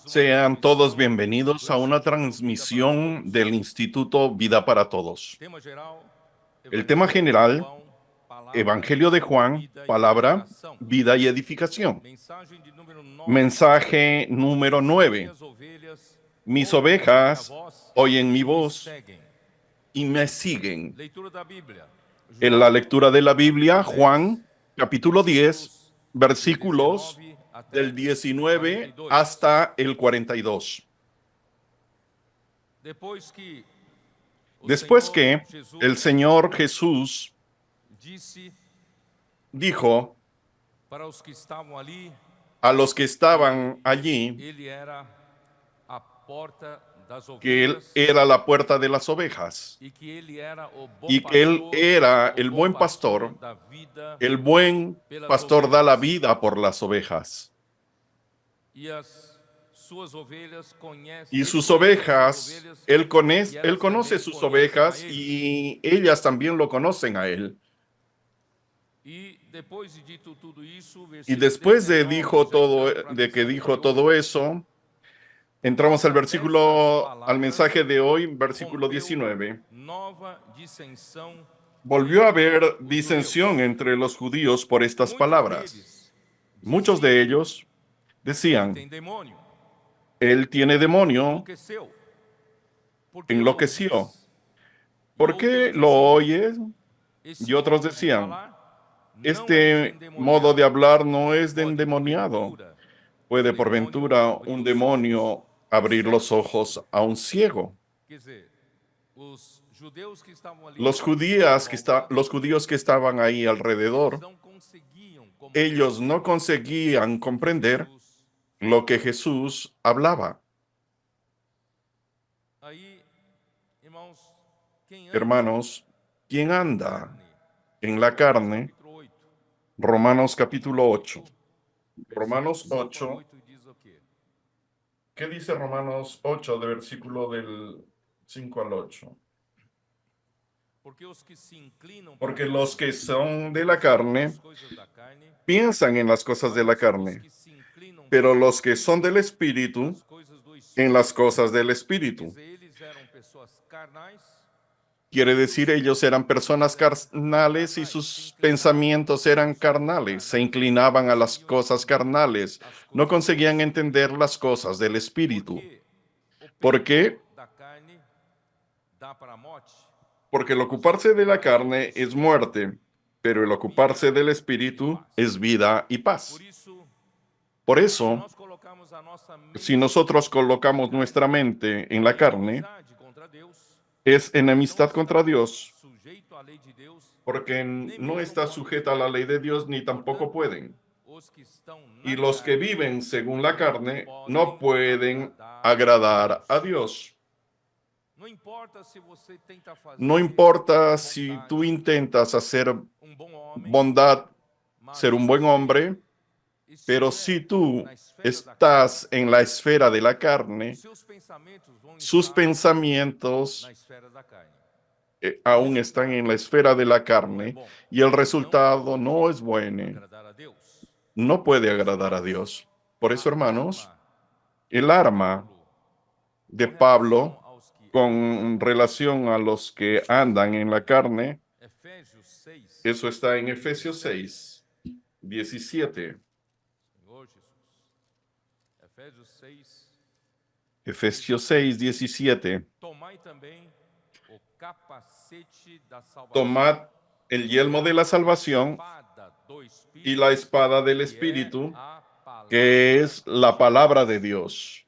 Sean todos bienvenidos a una transmisión del Instituto Vida para Todos. El tema general, Evangelio de Juan, palabra, vida y edificación. Mensaje número 9. Mis ovejas oyen mi voz y me siguen. En la lectura de la Biblia, Juan, capítulo 10, versículos del 19 hasta el 42. Después que el Señor Jesús dijo a los que estaban allí que Él era la puerta de las ovejas y que Él era el buen pastor. El buen pastor da la vida por las ovejas. Y sus ovejas, Él conoce sus ovejas y ellas también lo conocen a Él. Y después de que dijo todo eso, entramos al mensaje de hoy, versículo 19. Volvió a haber disensión entre los judíos por estas palabras. Muchos de ellos decían: Él tiene demonio, enloqueció. ¿Por qué lo oyes? Y otros decían: Este modo de hablar no es de endemoniado. ¿Puede por ventura un demonio abrir los ojos a un ciego? Los judíos que estaban ahí alrededor, ellos no conseguían comprender lo que Jesús hablaba. Hermanos, ¿quién anda en la carne? Romanos capítulo 8. Romanos 8. ¿Qué dice Romanos 8 de versículo del 5 al 8? Porque los que son de la carne piensan en las cosas de la carne, pero los que son del Espíritu, en las cosas del Espíritu. Quiere decir, ellos eran personas carnales y sus pensamientos eran carnales, se inclinaban a las cosas carnales, no conseguían entender las cosas del Espíritu. ¿Por qué? Porque el ocuparse de la carne es muerte, pero el ocuparse del Espíritu es vida y paz. Por eso, si nosotros colocamos nuestra mente en la carne, es enemistad contra Dios, porque no está sujeta a la ley de Dios ni tampoco pueden. Y los que viven según la carne no pueden agradar a Dios. No importa si tú intentas hacer bondad, ser un buen hombre, pero si tú estás en la esfera de la carne, sus pensamientos aún están en la esfera de la carne y el resultado no es bueno. No puede agradar a Dios. Por eso, hermanos, el arma de Pablo con relación a los que andan en la carne, eso está en Efesios 6, 17. Efesios 6, 17. Tomad el yelmo de la salvación y la espada del Espíritu, que es la palabra de Dios.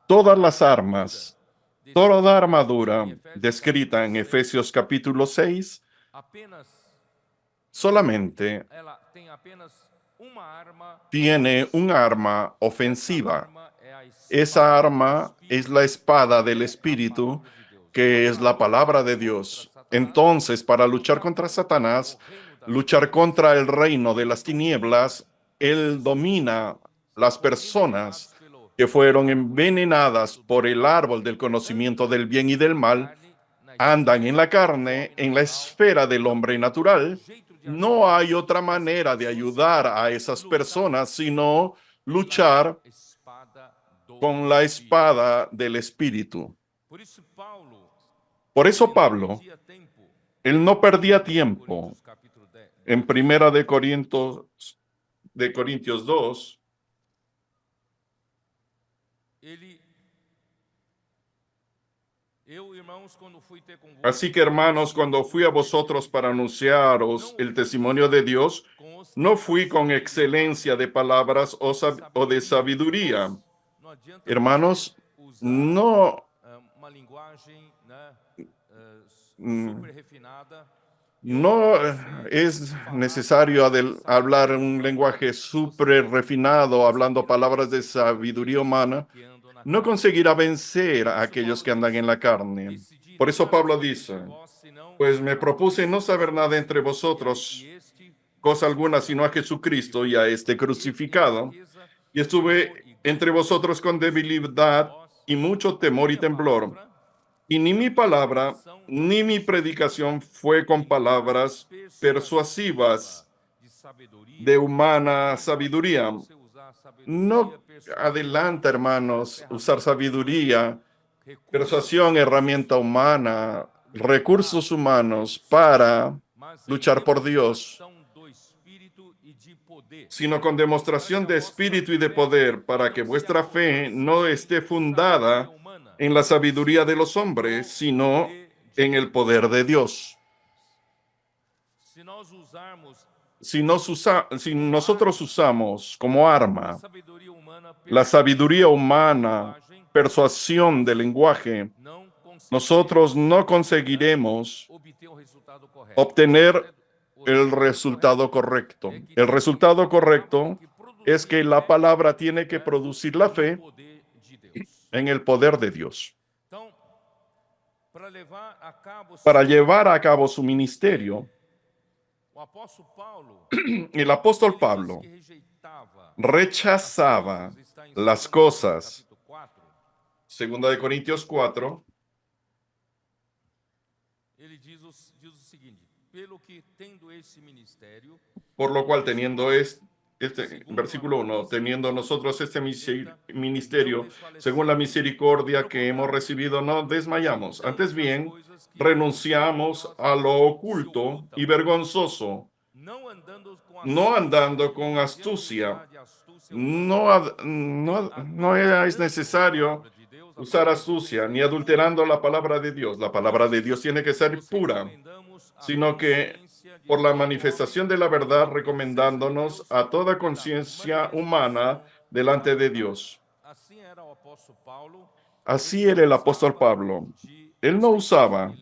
Todas las armas, toda armadura descrita en Efesios capítulo 6, solamente tiene un arma ofensiva. Esa arma es la espada del Espíritu, que es la palabra de Dios. Entonces, para luchar contra Satanás, luchar contra el reino de las tinieblas, él domina las personas que fueron envenenadas por el árbol del conocimiento del bien y del mal, andan en la carne, en la esfera del hombre natural, no hay otra manera de ayudar a esas personas sino luchar con la espada del Espíritu. Por eso Pablo, él no perdía tiempo. En Primera de Corintios 2, así que hermanos, cuando fui a vosotros para anunciaros el testimonio de Dios, no fui con excelencia de palabras o de sabiduría. Hermanos, no, mm, no es necesario hablar un lenguaje súper refinado, hablando palabras de sabiduría humana. No conseguirá vencer a aquellos que andan en la carne. Por eso Pablo dice, pues me propuse no saber nada entre vosotros, cosa alguna, sino a Jesucristo y a este crucificado. Y estuve entre vosotros con debilidad y mucho temor y temblor. Y ni mi palabra ni mi predicación fue con palabras persuasivas de humana sabiduría. No adelanta, hermanos, usar sabiduría, persuasión, herramienta humana, recursos humanos para luchar por Dios, sino con demostración de espíritu y de poder, para que vuestra fe no esté fundada en la sabiduría de los hombres, sino en el poder de Dios. Si nosotros usamos como arma la sabiduría humana, persuasión del lenguaje, nosotros no conseguiremos obtener el resultado correcto. El resultado correcto es que la palabra tiene que producir la fe en el poder de Dios. Para llevar a cabo su ministerio, el apóstol Pablo rechazaba las cosas. Segunda de Corintios 4, por lo cual teniendo versículo 1, teniendo nosotros este ministerio, según la misericordia que hemos recibido, no desmayamos. Antes bien, renunciamos a lo oculto y vergonzoso, no andando con astucia. No es necesario usar astucia, ni adulterando la palabra de Dios. La palabra de Dios tiene que ser pura, sino que por la manifestación de la verdad, recomendándonos a toda conciencia humana delante de Dios. Así era el apóstol Pablo. Él no usaba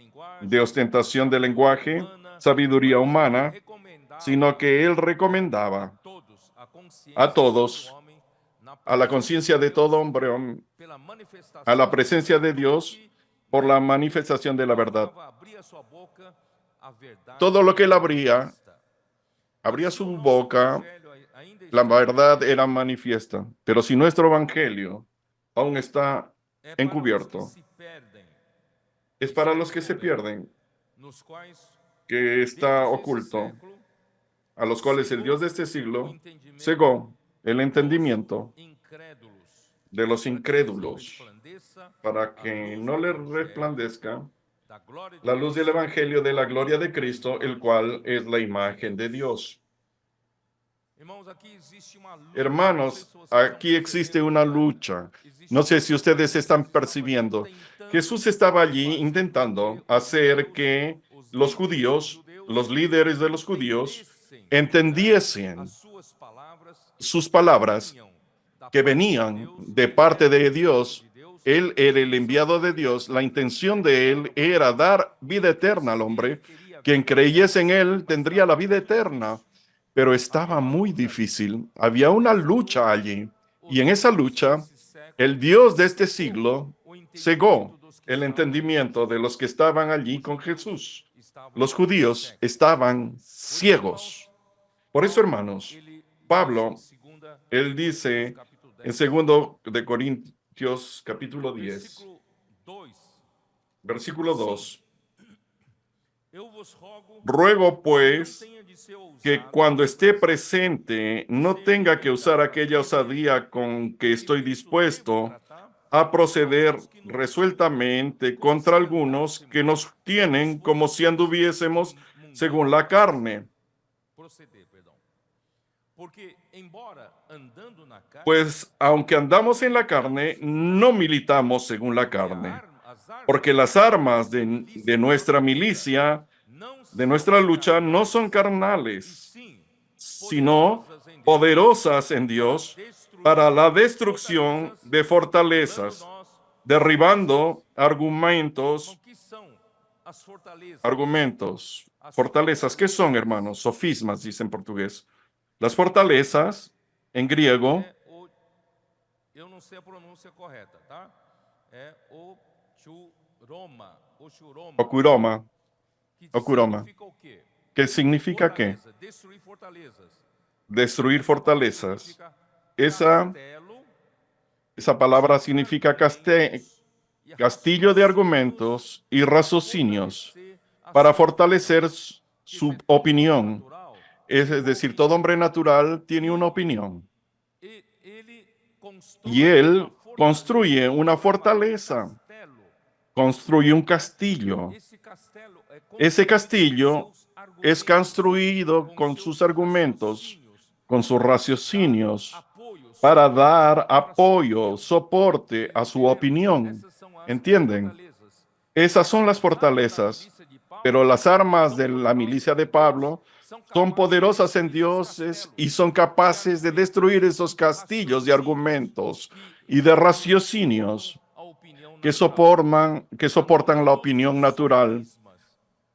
de ostentación de lenguaje, sabiduría humana, sino que él recomendaba a todos, a la conciencia de todo hombre, a la presencia de Dios por la manifestación de la verdad. Todo lo que él abría su boca, la verdad era manifiesta. Pero si nuestro evangelio aún está encubierto, es para los que se pierden, que está oculto, a los cuales el Dios de este siglo cegó el entendimiento de los incrédulos, para que no les resplandezca la luz del evangelio de la gloria de Cristo, el cual es la imagen de Dios. Hermanos, aquí existe una lucha. No sé si ustedes están percibiendo. Jesús estaba allí intentando hacer que los judíos, los líderes de los judíos, entendiesen sus palabras que venían de parte de Dios. Él era el enviado de Dios. La intención de él era dar vida eterna al hombre. Quien creyese en él tendría la vida eterna. Pero estaba muy difícil. Había una lucha allí. Y en esa lucha, el Dios de este siglo cegó el entendimiento de los que estaban allí con Jesús. Los judíos estaban ciegos. Por eso, hermanos, Pablo, él dice en 2 Corintios capítulo 10, versículo 2, Ruego, pues, que cuando esté presente no tenga que usar aquella osadía con que estoy dispuesto a proceder resueltamente contra algunos que nos tienen como si anduviésemos según la carne. Pues aunque andamos en la carne, no militamos según la carne, porque las armas de nuestra milicia, de nuestra lucha, no son carnales, sino poderosas en Dios para la destrucción de fortalezas, derribando fortalezas. ¿Qué son, hermanos? Sofismas, dice en portugués. Las fortalezas, en griego, Eu não sei a pronúncia correta, tá? É o churoma, okuroma, que okuroma. significa o quê? ¿Qué significa qué? Fortaleza, destruir fortalezas. Destruir fortalezas. Significa Esa, castelo, esa palabra significa argumentos e castillo de raciocínios argumentos y raciocinios fortalecer a para sua fortalecer opinião. Que su todo homem opinión. natural Es tem uma decir, todo opinião. hombre natural tiene una opinión. Ele Y constrói uma él fortaleza, construye una forma um fortaleza, castelo. construye un castillo. Esse castelo é Ese construído com castillo seus es argumentos, construido com con seus sus argumentos, raciocínios, con sus para dar raciocinios, apoio, para suporte dar para sua apoyo, opinião. soporte a su Entenderam? opinión. Essas são as ¿Entienden? fortalezas. Esas son las As armas da fortalezas, milícia de Paulo pero las armas são de la milicia poderosas de em Deus, Pablo são son capazes de poderosas en destruir esses Dios y castelos son de capaces de destruir argumentos esos e castillos de raciocínios argumentos que y de suportam raciocinios a opinião que natural, soportan la anulando opinión natural, sofismas.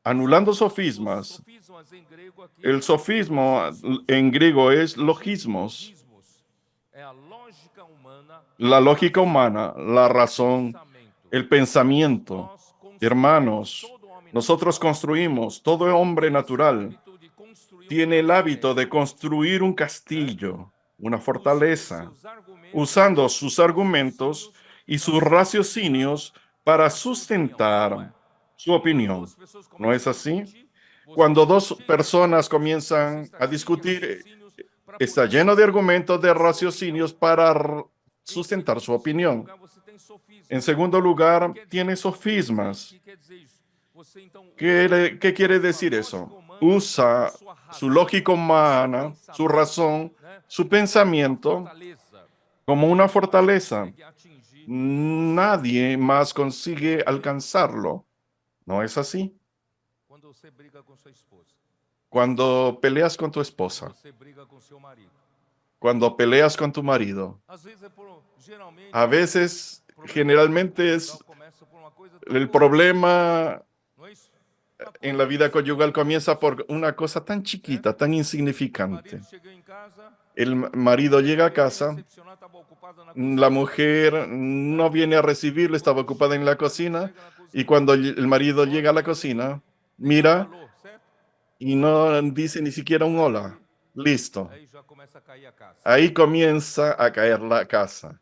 anulando Os sofismas. sofismas em grego aqui El é sofismo logismos. en griego es logismos, Logismos é a lógica humana, la a lógica razão humana, la e o razón, pensamento. el pensamiento. Nós construímos Hermanos, todo homem nosotros natural. construimos, todo hombre Tem esse natural hábito de construir um tiene el hábito de castelo, construir un né? castillo, una Usando fortaleza, seus argumentos usando e sus argumentos raciocínios y para sus sustentar raciocinios para a sua opinião. É ou não sustentar é? su Quando opinión. duas pessoas ¿No es começam a así? discutir, você Cuando está dos cheio de personas argumentos, você comienzan está a cheio de discutir, raciocínios para está poder lleno de sustentar argumentos, de a sua opinião. raciocinios para Em sustentar su segundo opinión. lugar, você tem En sofismas. segundo O lugar, tiene que sofismas. quer dizer isso? Você então usa ¿Qué a quiere sua decir lógica eso? humana, a Usa sua su razão, lógica o seu humana, su pensamento, razón, né, su como uma pensamiento fortaleza. como una Ninguém mais fortaleza. consegue atingir você. Nadie más consigue alcanzarlo. ¿No es así? Quando você briga com sua esposa, Cuando peleas con tu quando esposa, você briga com seu marido, cuando peleas con tu marido, às vezes a geralmente veces, o problema generalmente conjugal es começa por uma coisa tão el boba, problema não é isso? Uma en coisa la vida conyugal insignificante, comienza por una cosa tan né? chiquita, tan O insignificante. marido chegou em casa, El marido a llega a mulher veio casa, recepcionar, estava ocupada na la cozinha, mujer no né? viene a recibirlo, estaba Quando ocupada en la o marido cocina, chega na y cozinha, cuando el marido llega olha a la para dentro, cocina, nem dá um mira alô, certo? y no dice ni siquiera un hola. Aí, Listo. aí já começa a cair a casa. Ahí comienza a caer la casa,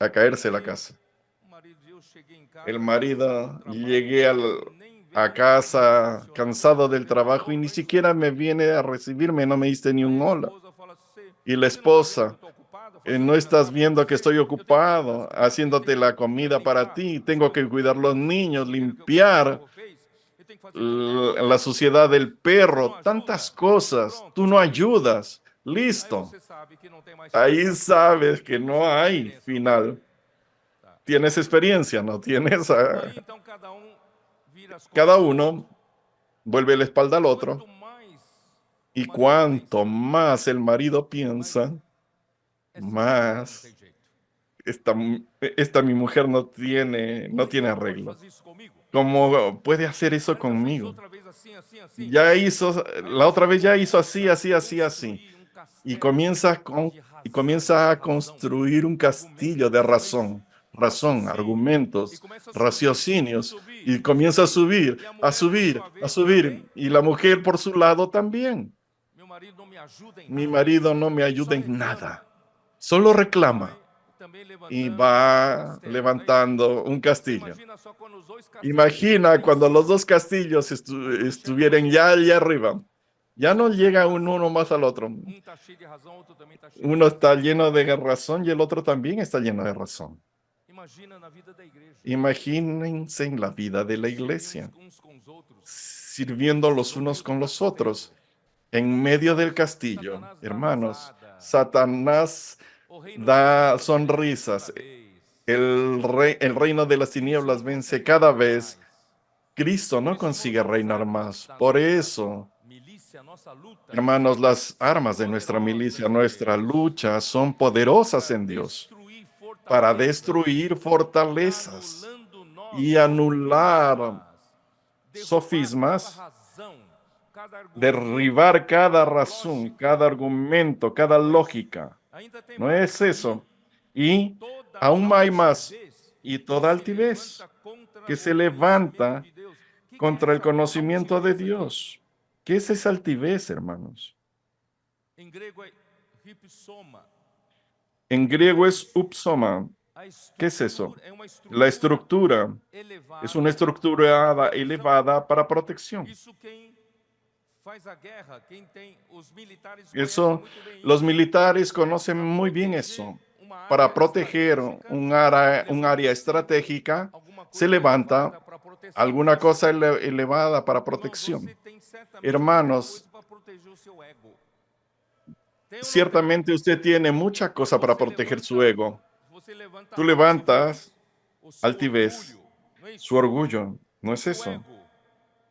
a caerse la Aí casa. o marido diz, eu cheguei em El casa cansado do marido, trabalho, llegué você nem a veio me casa recepcionar, nem cansado me del dizer um trabajo alô, y ni não é isso? siquiera me viene a recibirme, no me diste ni un Aí a hola. esposa fala, Y la você não está vendo que eu esposa, estou ocupada, fazendo ¿no comida estás para viendo que você? estoy Eu tenho que cuidar das ocupado crianças, eu haciéndote tenho la que comida para limpar ti? o Tengo que salão cuidar los do niños, sujeiro que o limpiar cachorro fez, eu tenho que fazer tanta coisa. la suciedad del Você não perro, tantas ajuda? cosas. Pronto, Tú no está aí. ayudas. Aí Listo. você sabe que não tem mais Ahí final. sabes que no Você tem hay experiência, não tem? final. Tá. Tienes experiencia, no tienes. Aí então cada um vira as costas Cada para o outro. uno vuelve la espalda al Quanto otro. mais o Y marido pensa, cuanto más el marido mais piensa, essa minha mulher não tem más jeito. esta, esta mi mujer Como no é que tiene ela pode arreglo. fazer isso comigo? ¿Cómo puede hacer eso Ela já fez conmigo? outra vez assim, assim, assim. Ya hizo, Aí la você otra vez ya hizo começa así, a así, así, así. construir um Y castelo de y razão, comienza a razão, construir un castillo de argumentos, não é isso? razón, razón, Raciocínio. E argumentos, começa a subir, raciocinios, subir, y comienza a subir. subir, E a a mulher, por subir, sua a vez, também. subir. Y la mujer por su lado también. Meu marido não me ajuda em Mi nada. marido no me Só ayuda en reclama. nada, solo Vai, reclama. y va levantando un castillo. Imagina só quando os dois castelos Imagina cuando los dos castillos estuvieran ya allá arriba. Ya no llega uno más al otro. tá cheio de razão, outro também tá cheio de Uno está lleno de razón y el otro también está lleno de razón. Imagina na vida da igreja. Imagínense en la vida de la iglesia, Uns com os outros. sirviendo los unos con los otros, en medio del castillo. Hermanos, Satanás O reino da das trevas sonrisas. cada vez. El reino de las tinieblas vence cada vez. Cristo no consigue reinar más. Por eso, Milícia, nossa luta hermanos, las armas de nuestra milicia, nuestra lucha, son poderosas en Dios para destruir fortalezas y anular sofismas, derribar cada razón, cada argumento, cada lógica. ¿No es eso? Y aún hay más. Y toda altivez que se levanta contra el conocimiento de Dios. ¿Qué es esa altivez, hermanos? Em grego é hypsoma. En griego es upsoma. ¿Qué es eso? La estructura es una estructura elevada para protección. Isso quem faz a guerra, quem tem os militares Eso, conhecem muito bem los isso. militares conocen muy bien eso. Para proteger un área estratégica, Alguma coisa se levanta elevada pra proteção. alguna cosa elevada para protección. Você tem certamente Hermanos, alguma coisa pra proteger o seu ego. Tem ou não tem? ciertamente usted tiene mucha cosa para Você proteger levanta- su ego. você levanta Tú a levantas o seu altivez, orgulho, não é isso? su orgullo. ¿No es Seu eso? ego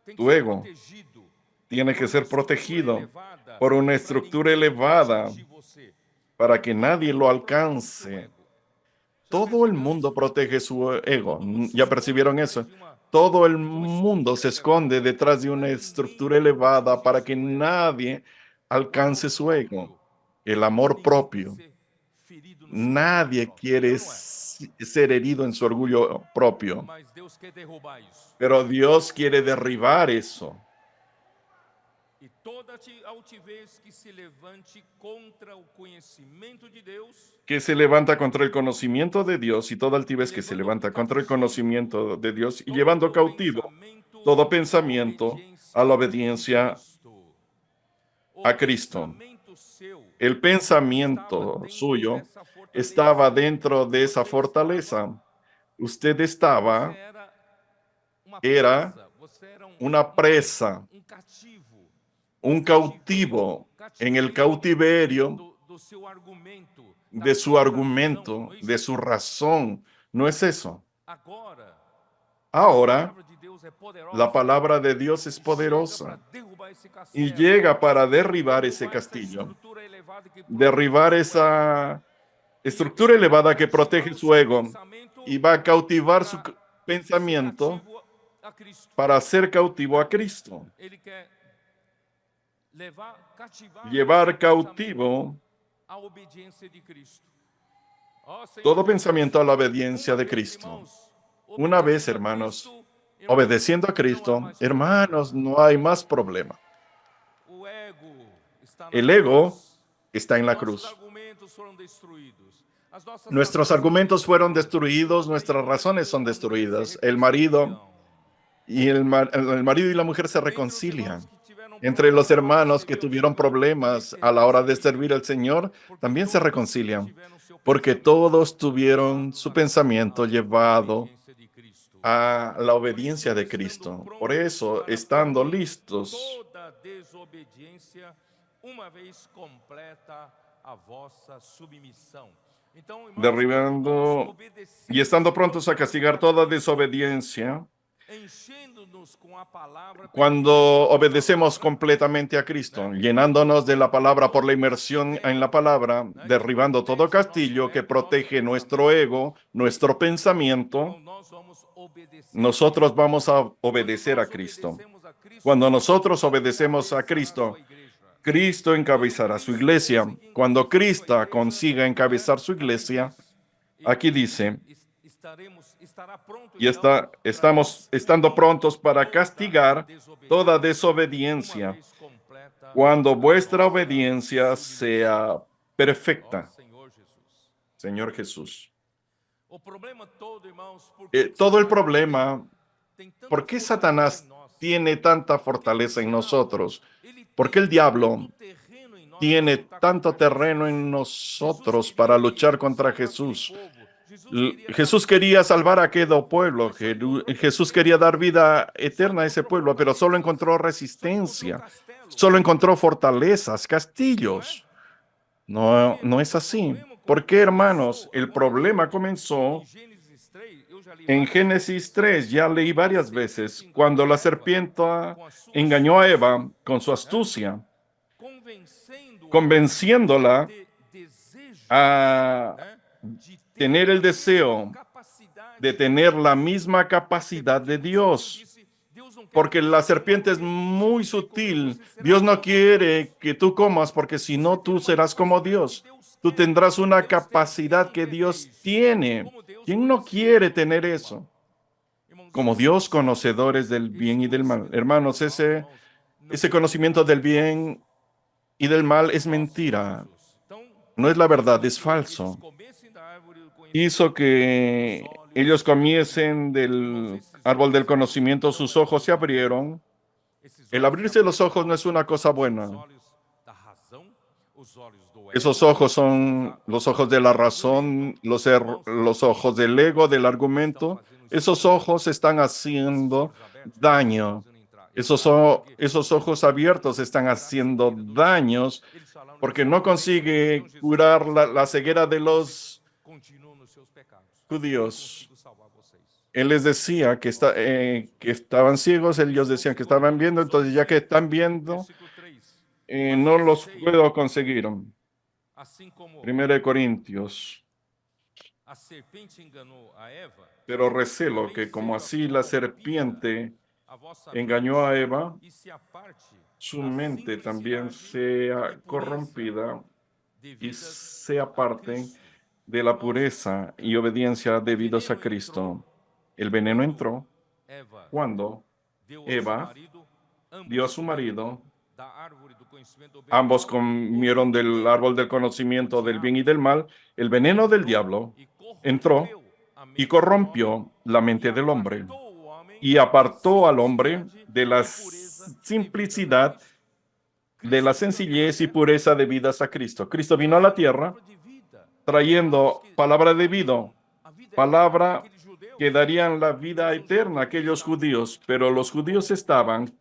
tem que Tu ser ego protegido tiene por que uma ser estrutura protegido elevada por una pra estructura ninguém elevada atingir você. para que nadie lo Seu alcance. ego. Todo el mundo protege su ego. ¿Ya percibieron eso? Todo el mundo se esconde detrás de una estructura elevada para que nadie alcance su ego. El amor propio. Nadie quiere ser herido en su orgullo propio, Mas Deus quer derrubar isso. pero Dios quiere derribar eso. E toda altivez que se levante contra o conhecimento de Deus, Que se levanta contra el conocimiento de Dios y toda altivez que se levanta contra el conocimiento de Dios y llevando cautivo todo pensamiento a la obediencia a Cristo. El pensamiento suyo estaba dentro de esa fortaleza. Usted estaba, era una presa, un cautivo en el cautiverio de su argumento, de su razón. ¿No es eso? Ahora, la palabra de Dios es poderosa y llega para derribar ese castillo, derribar esa estructura elevada que protege su ego y va a cautivar su pensamiento para ser cautivo a Cristo. Llevar cautivo todo pensamiento a la obediencia de Cristo. Una vez, hermanos, obedeciendo a Cristo, hermanos, no hay más problema. El ego está en la cruz. Nuestros argumentos fueron destruidos, nuestras razones son destruidas. El marido y la mujer se reconcilian. Entre los hermanos que tuvieron problemas a la hora de servir al Señor, también se reconcilian, porque todos tuvieron su pensamiento llevado a la obediencia de Cristo. Por eso, estando listos, toda desobediência, uma vez completa a vossa submissão. Então, irmãos, derribando y estando prontos a castigar toda desobediencia, enchendo-nos com a palavra, cuando obedecemos completamente a Cristo, llenándonos de la palabra por la inmersión en la palabra, derribando todo castillo que protege nuestro ego, nuestro pensamiento, nós vamos obedecer. nosotros vamos a obedecer a Cristo. Cuando nosotros obedecemos a Cristo, Cristo encabezará su iglesia. Cuando Cristo consiga encabezar su iglesia, aquí dice, y estamos estando prontos para castigar toda desobediencia cuando vuestra obediencia sea perfecta. Señor Jesús. O problema todo, irmãos, Todo el problema, tem tanta ¿por qué fortaleza Satanás em nós? tiene tanta fortaleza en nosotros? Ele ¿Por tem qué el diablo tanto terreno em nós tiene para lutar tanto contra terreno Jesus? en Jesus nosotros queria para ali luchar contra salvar aquele Jesús? povo. Jesus queria Jesús trazer quería vida salvar a àquele aquel povo, pueblo. mas só encontrou Jesús resistência. quería dar vida Só eterna a ese encontrou pueblo, pero solo fortalezas, encontró só encontrou resistencia, castelo, solo encontró fortalezas, não é? castillos. Porque, No, no irmãos, es o así. problema ¿Por qué, hermanos? começou El agora problema em comenzó Gênesis 3, eu já li en várias Génesis vezes. 3, ya leí Quando a varias serpente veces, enganou cuando a la Eva serpiente com a sua engañó a astúcia, Eva con su né? astucia, Convencendo-a a convenciéndola ter desejo, a né? De ter tener el a mesma deseo de capacidade tener la de misma Deus. capacidad Percebeu de que o Senhor Dios. disse: Deus não quer que Porque você la coma, serpiente es porque se muy você comer, sutil. você será Dios no como Deus. quiere que tú comas, porque si Você no, terá tú uma serás como capacidade que Dios. Deus Tú quer. tendrás una Deus tem. Quem capacidad não que quer ter Dios isso? tiene. Como Deus, ¿Quién no quiere conhecedor do tener bem e do eso? mal. Irmãos, Como esse Dios, conocedores del bien esse y del mal. conhecimento do bem e Hermanos, do mal, irmãos, não ese é conocimiento verdade, del é falso. bien y del mal es Nosso Senhor mentira. Jesus. Então, No es la fez verdad, com es que eles falso. comessem da árvore do Hizo conhecimento e abrindo os que ellos olhos e comiesen viram. Irmãos, del esses árbol olhos del conocimiento, não sus é ojos se coisa boa. abrieron. Esses El olhos se abrirse los abriram ojos no es quando? una cosa São os buena. olhos da razão, os olhos do Esos ego, ojos son los os ojos olhos de la do argumento. razón, Irmãos, los ojos del ego, del estão argumento. fazendo o Esos Senhor ojos estão esses haciendo olhos abertos não estão daño. fazendo entrar, porque Esos eles ojos não conseguem abiertos están curar a haciendo cegueira dos olhos. daños Eles falaram, nós porque estamos no doentes, então consigue Jesus, curar vocês estão la doentes, ceguera de vocês los continuam nos seus pecados. Eu judíos. consigo salvar vocês. Él les decía que estaban ciegos, ellos decían que estaban viendo, entonces ya que están viendo, Versículo 3. no los puedo conseguir. Assim como Primera de Corintios. a serpente enganou a Eva, Pero recelo também que como seja así la corrompida serpiente a vossa engañó a mente Eva, e se aparte su da mente también simplicidade sea e pureza corrompida y devidas sea a parte Cristo. de la Irmãos, pureza y obediencia o debidos a veneno Cristo. entrou El veneno quando entró Eva cuando deu ao seu Eva marido, ambos dio a su comeram marido, da árvore do conhecimento do bem e do ambos mal. comieron O del veneno, árbol del o conocimiento del bien y diabo, del mal. El veneno del entrou diablo e entró corrompeu a y mente do homem corrompió la e mente del hombre apartou o homem y da apartó al hombre simplicidade de la e pureza devidas a simplicidad, Cristo. de la Cristo veio à sencillez y terra pureza debidas a Cristo. Cristo vino a la trazendo tierra palavra de vida, palavras trayendo que palabra de dariam vida, a vida eterna palabra àqueles judeus. que darían la vida Mas os eterna a judeus aquellos estavam judíos, pero los judíos corrompidos, estaban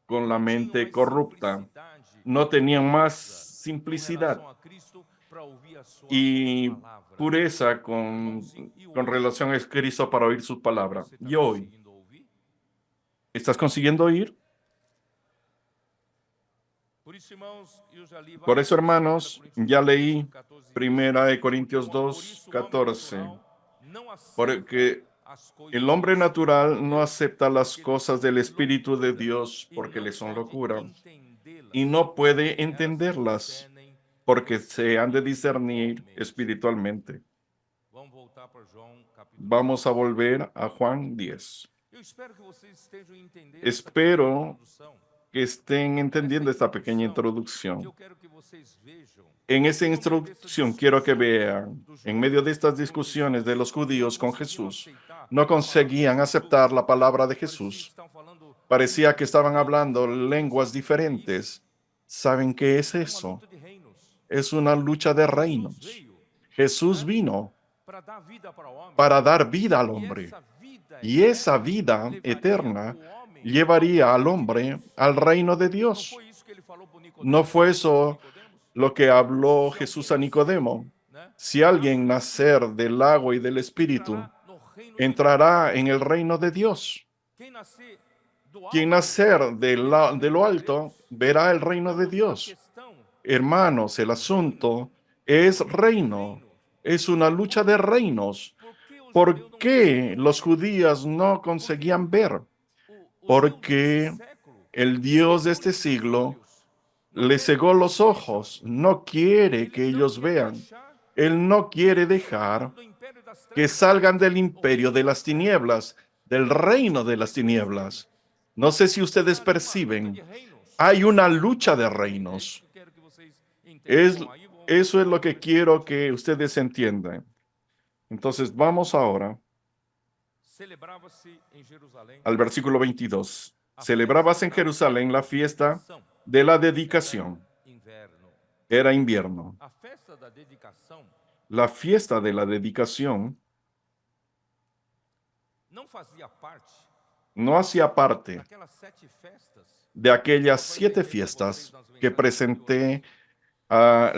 con la não tinham mente mais corrupta, simplicidade no e tenían más pureza com simplicidad relação a Cristo para ouvir a sua y palavra. pureza Irmãos, e con hoje relación a Cristo para oír sus palabras. você está Y hoy, conseguindo ouvir? ¿estás consiguiendo oír? Por isso, irmãos, eu já li Por várias eso, vezes hermanos, 2 ya Coríntios leí 14, 15. Primera de Corintios Por 2, isso o homem 14. natural não aceita Porque as coisas el hombre do Espírito natural de no Deus, acepta las porque lhe cosas são del Espíritu de loucura Dios e porque não le son pode locura entendê-las, y no puede porque elas se entenderlas discernem porque no se han de discernir espiritualmente. espiritualmente. Vamos voltar para João capítulo Vamos a 10. volver a Juan 10. Eu espero que vocês estejam entendendo essa pequena Espero introdução. que estén entendiendo esta pequeña Que introducción. eu quero que vocês vejam. En esta No meio dessas introducción quiero que discussões vean, dos en medio de judeus estas com discusiones de Jesus, los judíos não con conseguiam Jesús, aceitar no a palavra de conseguían Jesus. aceptar la palabra de Parecia que Jesús. estão falando Parecía que estaban línguas hablando diferentes. lenguas Sabe o que é isso? diferentes. ¿Saben qué es É uma eso? luta de reinos. Es una lucha de Jesus reinos. veio, Jesús né, vino para dar vida para o homem. para dar vida al E hombre. essa vida Y esa eterna vida levaria eterna o homem llevaría ao al reino de hombre Deus. al reino de Não Dios. foi isso que ele falou para Nicodemo? ¿No fue quando falou eso com Nicodemos? lo que habló Se Jesús alguém a Nicodemo? nascer, né, Si da alguien água e do nacer Espírito, del agua y del Espíritu, entrará no reino de Deus. entrará en el reino de Dios. Quem nascer do Quien alto, nacer de verá o de reino lo de alto Deus. verá el reino de Irmãos, a Dios. questão Hermanos, el asunto es reino. Es una lucha de reinos. por que os judeus ¿Por não qué conseguiam los ver? judíos no conseguían ver? O Deus Porque desse século el Dios de cegou-lhes este os siglo olhos. Não les quer que cegó eles los vejam. ojos. No quiere Ele que não ellos quer vean. deixar Él no quiere que dejar saiam do império das que trevas, salgan del o imperio reino de das las trevas. tinieblas, del reino de las tinieblas. No sé si ustedes Está ali uma luta perciben, de reinos. hay una lucha de É isso reinos. que eu quero que vocês Es, entendam. Aí eso es lo vamos que ao quiero versículo que ustedes entiendan. Entonces vamos ahora celebrava-se em Jerusalém al versículo 22. a Celebrabas festa en da Jerusalén la fiesta dedicação. de la Era dedicación. inverno. Era invierno. A festa da dedicação La fiesta de la dedicación não fazia parte no hacía parte daquelas 7 festas de aquellas que eu 7 apresentei para vocês fiestas nas que mensagens anteriores.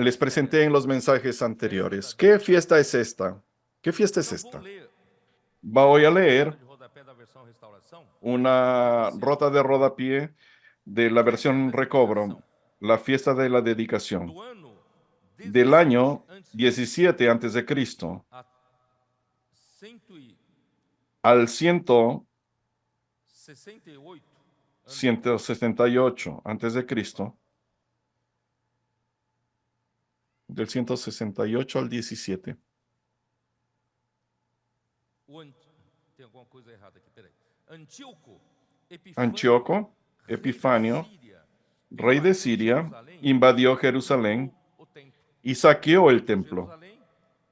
les presenté en los mensajes anteriores. ¿Qué fiesta es esta? ¿Qué fiesta es Então vou esta? ler Voy a leer nota de rodapé da versão Restauração. una rota de rodapié de la Festa versión da Recobro, dedicação la fiesta de la dedicación, do ano del 17 año antes de 17 antes de Cristo a 168 al 100, anos 168 antes de Cristo, del 168 al 17. Tem alguma coisa errada aqui, peraí. Antíoco Antíoco Epifanio, rey de Siria, Jerusalém, invadió Jerusalén o templo. y saqueó el templo. Jerusalém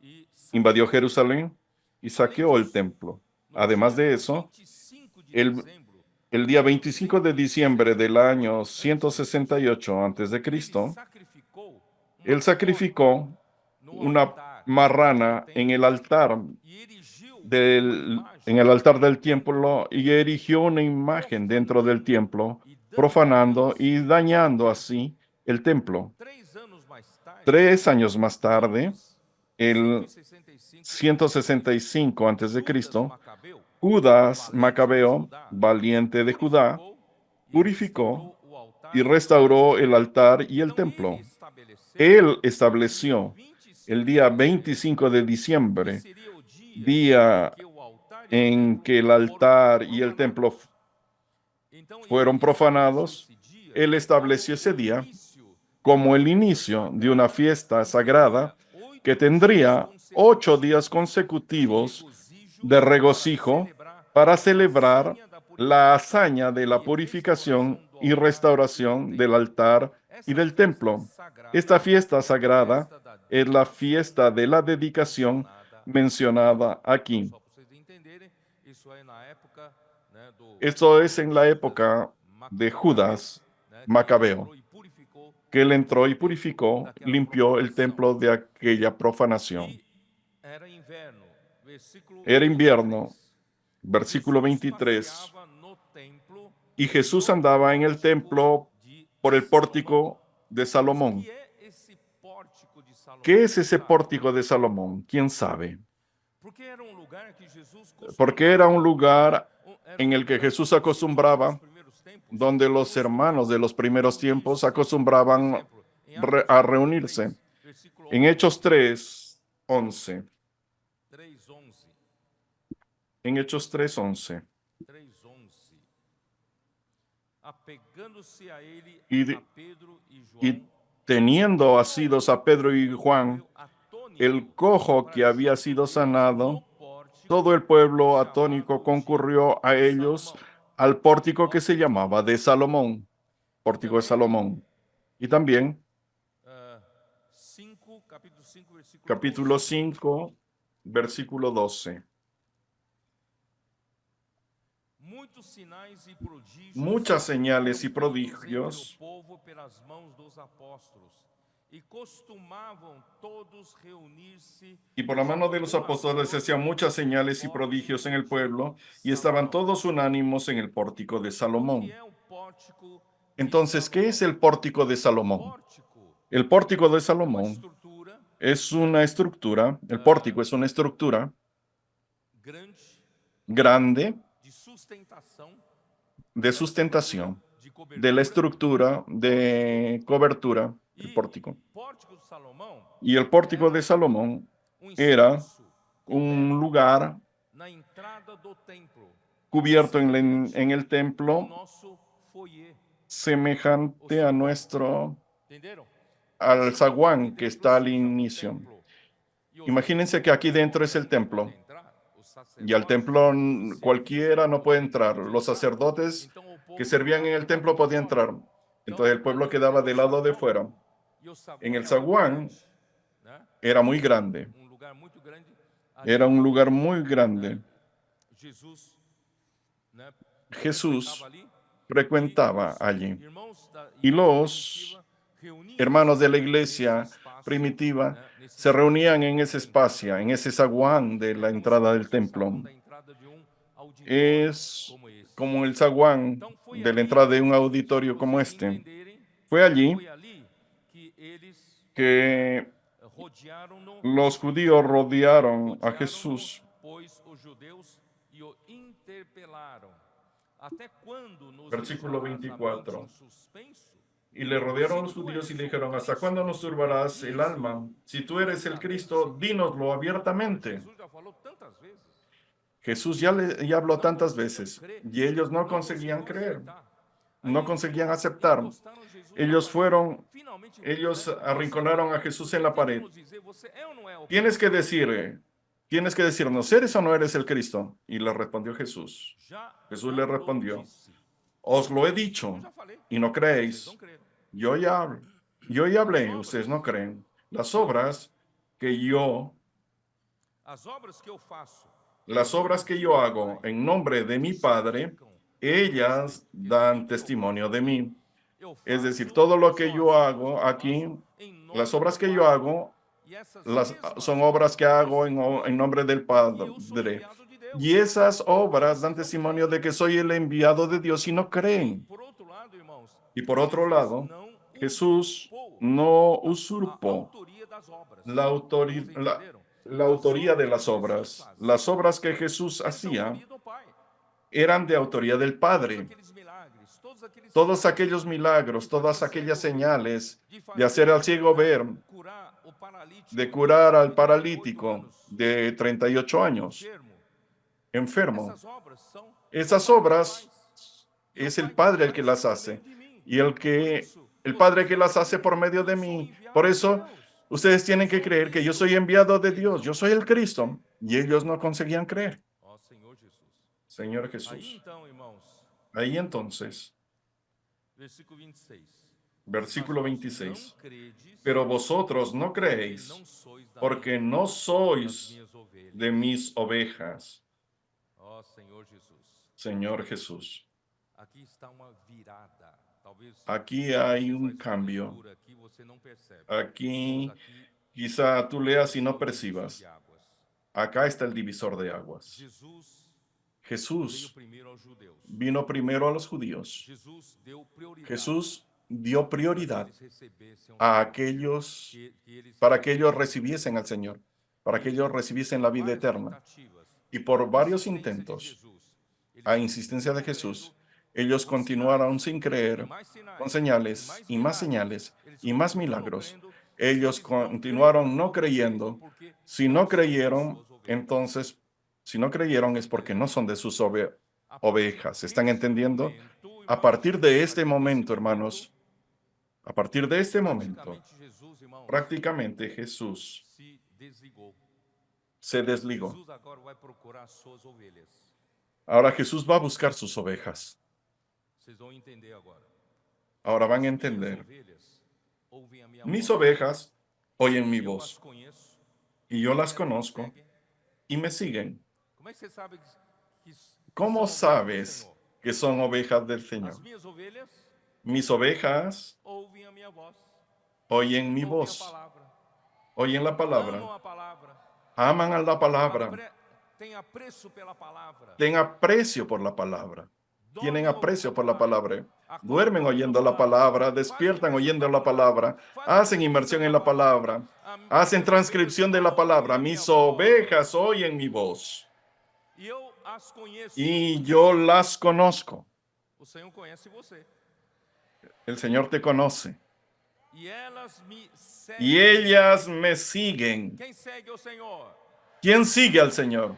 e Invadió Jerusalén y saqueó el templo. no Además dia de eso, 25 de el, dezembro, el día 25 de diciembre del año 168 antes de ele Cristo, sacrificou uma él sacrificó no una altar marrana do en templo el altar e erigiu uma en imagem el altar del templo y erigió una imagen dentro del templo, e dando profanando assim, y dañando así el templo. 3 anos mais tarde, 3 años más tarde, el 165, 165 antes de Judas Cristo, Macabeu, Judas valente de Macabeo, Judá, valiente de Judá, purificou purificó o altar y restauró el altar y el Então, ele templo. estabeleceu Él o estableció dia 25 el día de dezembro, 25 de que diciembre, seria o dia día que o altar e o en templo que el foram altar y el profanados. templo Então, fueron ele estabeleceu profanados. esse dia Él estableció ese como o día início como el de uma festa inicio de una sagrada fiesta que sagrada teria que 8 dias tendría 8 días consecutivos consecutivos de de regozijo regocijo para celebrar a la hazaña hazaña de la da purificação purificación e y restauração restauración do del altar altar e do y templo. del templo. Esta fiesta sagrada es la fiesta de la dedicación mencionada aquí. Só para vocês entenderem, isso aí na época, né, Esto es en la Judas época de Macabeu, Judas né, que ele Macabeo, entrou e purificou que él entró y o templo purificó, daquela limpió el profanação. templo de aquella profanación. E era inverno, versículo Era 23. invierno, versículo Jesus 23. passeava no templo Y Jesús no andaba en el pórtico templo de por el Salomão. pórtico de Salomón. Que é esse pórtico de Salomão? ¿Qué es Quem ese sabe? pórtico de Salomón? ¿Quién sabe? Porque era um lugar que Jesus Porque era un lugar era en el que Jesús acostumbraba, donde los hermanos de los primeros tiempos acostumbraban a reunirse. En Hechos 3:11. 3:11. En Hechos 3:11. 3:11. Apegando-se a ele Y, a Pedro e João, y teniendo asidos a Pedro y Juan, el cojo que había sido sanado, todo el pueblo atónico concurrió a ellos al pórtico que se llamaba de Salomón, pórtico de Salomón. Y también, capítulo 5, versículo 12. Muchas señales y prodigios y por la mano de los apóstoles se hacían muchas señales y prodigios en el pueblo y estaban todos unánimos en el pórtico de Salomón. Entonces, ¿qué es el pórtico de Salomón? El pórtico de Salomón es una estructura, el pórtico es una estructura grande de sustentación, de la estructura de cobertura del pórtico. Y el pórtico de Salomón era un lugar cubierto en el templo, semejante a al zaguán que está al inicio. Imagínense que aquí dentro es el templo. Y al templo cualquiera no puede entrar. Los sacerdotes que servían en el templo podían entrar. Entonces el pueblo quedaba del lado de fuera. En el zaguán era muy grande. Era un lugar muy grande. Jesus, né, Jesús frequentava ali, e frecuentaba os allí. irmãos da Y igreja los primitiva reuniam-se hermanos de la nesse iglesia espaço, primitiva né, nesse se zaguão reunían en do ese templo. espacio, en ese zaguán de É la como se entrada del fosse o saguão templo. da entrada de um auditório Es como esse. como el zaguán Então foi de la ali, entrada de un auditorio para como vocês este. entenderem, Fue allí foi ali que eles, né, que rodearam-no, los judíos rodearon a rodearam-no, Jesús. pois os judeus e o interpelaram. Até quando nos Versículo deixarás a mente 24. em suspenso? Y le rodearon Se los tu judíos y és le o dijeron, ¿hasta cuándo nos Cristo, turbarás el alma? dize-o Si tú eres el claramente. Cristo, dínoslo abiertamente. Jesus já falou tantas vezes. Jesús ya habló Não tantas conseguiam veces crer, y ellos no não conseguían conseguiam creer, aceitar. no Aí conseguían aceptar. encostaram Jesus na Ellos parede. fueron, Finalmente, ellos né, arrinconaron a Jesús en você la tem que pared. nos dizer, você é ou não é o Tienes Cristo? que decir, tienes que decirnos, ¿eres o no eres el Cristo? Y le respondió Jesús. Jesús le Já lo respondió, disse. os lo he Eu dicho já falei. y no Vocês creéis. não creram. Yo ya As hablé, obras ustedes no creen. Las que eu- obras que yo, As obras que eu faço las obras que yo hago en nombre de mi Padre, ellas dan testimonio de mí. eu Es decir, faço, todo lo que são yo as obras hago que eu aquí, faço em nome las do obras que yo Pai. hago, E essas son mesmas obras que hago têm en nombre del que eu sou Padre. enviado de Deus. Y esas obras dan Vocês não testimonio de creem. que soy el enviado de Dios y no E, creen. por outro lado, irmãos, Y por otro Jesus lado, não Jesús usurpou no a usurpó autoria das obras. la, autori- Irmãos, la, entenderam? la As autoría de obras las que Jesus obras. fazia Las obras que Jesús é da hacía autoria do Pai. eran de autoría del Todos Padre. aqueles milagres, todos aqueles Todos sinais, aquellos milagros, de todas fazer aquellas cego ver, señales de de hacer al ciego ver, curar o paralítico de curar al 38 paralítico anos, de 38 años, enfermo. essas obras são Esas obras es el Padre el que las hace y el Padre que las hace por medio de mí. Por eso ustedes tienen que creer que yo soy enviado de Dios, yo soy el Cristo. Y ellos no conseguían creer. Ó Senhor Jesus. Señor Aí Jesús. então, irmãos, Ahí entonces, versículo 26. versículo Mas vós 26. não credes, Pero vosotros no porque creéis, não sois da porque minha, no das sois minhas ovelhas. de mis ovejas. Ó Senhor Jesus. Señor Jesús. Aqui está uma virada. Talvez Aquí hay você un faz uma cambio. leitura aqui, você não percebe. Aquí Mas aqui quizá tú leas y no está o divisor percibas. de águas. Acá está el divisor de aguas. Jesus veio Jesús primeiro aos judeus. vino primero a los judíos. Jesus deu prioridade Jesús dio prioridad para que eles recebessem a aquellos, que eles para que ellos recibiesen al Señor, para que ellos recibiesen la vida várias eterna. tentativas, Y por varios insistência de intentos, Jesus, eles a insistencia de Jesús, ellos continuaron sin creer, mais sinais, con señales y más señales y más milagros. Ellos continuaron no creyendo. Si no creyeron, entonces, si no creyeron es porque no son de sus ovejas. ¿Están entendiendo? A partir de este momento, hermanos, a partir de este momento, Jesus, irmãos, prácticamente Jesús se desligou. se desligó. Jesus agora vai procurar as suas ovelhas. Ahora Jesús va a buscar sus ovejas. Vocês vão entender agora. Ahora van a Minhas entender. ovelhas ouvem a minha Mis voz. ovejas oyen mi Eu as voz conheço. y yo las elas me conozco seguem. y me siguen. Como é que você sabe que ¿Cómo são ovelhas do sabes Senhor? que son ovejas del As Señor? minhas ovelhas Mis ovejas ouvem a minha voz. oyen mi Ouvem a voz, palavra. oyen la palabra, Amam a palavra. aman a la palabra, Tem apreço pela palavra. ten aprecio por la palabra, tienen Dormem aprecio ouvindo por a la palabra, Acordam duermen ouvindo oyendo a la palabra, Fazem despiertan imersão oyendo na la palabra, Fazem hacen imersão inmersión en na la palabra, hacen Minhas transcripción de la ovelhas palabra. ouvem a minha Mis voz. ovejas oyen mi voz E eu as conheço. y yo las conozco. O Senhor conhece você. El Señor te conoce E elas me seguem. y ellas me siguen. Quem segue o Senhor? ¿Quién sigue al Señor?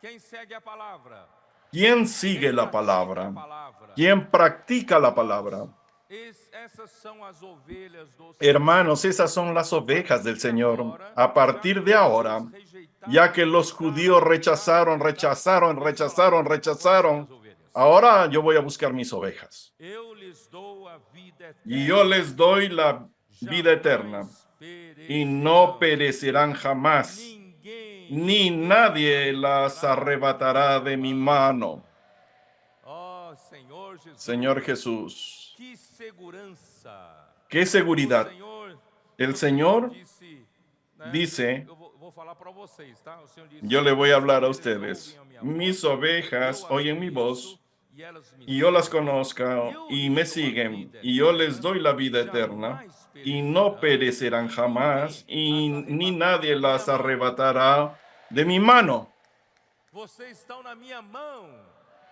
Quem segue a palavra? ¿Quién sigue Quem la pratica a palabra? palavra? ¿Quién practica la palabra? Essas são as ovelhas do Senhor. Hermanos, esas son las ovejas del Señor. A partir de ahora, ya que los judíos rechazaron, ahora yo voy a buscar mis ovejas. Eu lhes dou a vida eterna. Y yo les doy la vida eterna. Y no perecerán jamás. ni nadie las arrebatará de mi mano. Oh, Senhor Jesus. Señor Jesús, Que segurança. qué O seguridad. Senhor, El o Senhor Señor disse, né? dice, Eu vou falar para vocês, tá? O Senhor disse: yo le voy a "Minhas hablar a ovelhas ustedes. ouvem a minha Mis voz, eu ovejas as oyen mi conheço voz e elas me y yo las seguem. conozco Eu y me lhes dou a siguen vida y yo les eterna, doy la vida eterna jamais y no perecerão perecerán e jamás ninguém y as ni arrebatará nadie da minha las mão." arrebatará de mi mano. Vocês estão na minha mão,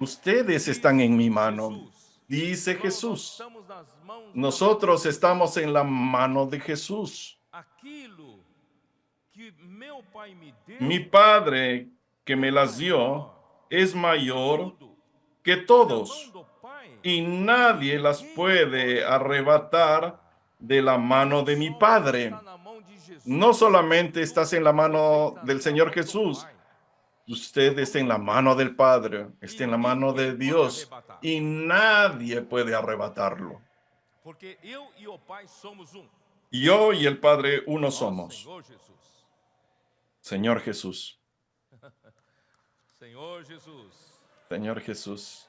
Ustedes están diz en mi mano, Jesus. dice Irmãos, nós Jesús. estamos nas mãos, na mão de Nosotros estamos Jesus. en la mano de Jesús. Aquilo que meu Pai me deu Mi Padre que é me las dio maior es que mayor tudo. que E na mão todos do Pai, y nadie las ninguém puede pode arrebatar arrebatar. de la mano Não de mi só você está Padre. na mão de No Jesus, solamente estás en la você mano está del na Señor mão do Jesús, Pai, na usted mão está en do la Pai. mano del Padre, E está en la mano ninguém de pode Dios arrebatar. y nadie puede arrebatarlo. Porque eu e o Pai somos um. Yo y el Padre uno Ó somos. Senhor Jesus. Señor Jesús. Senhor Jesus. Señor Jesús.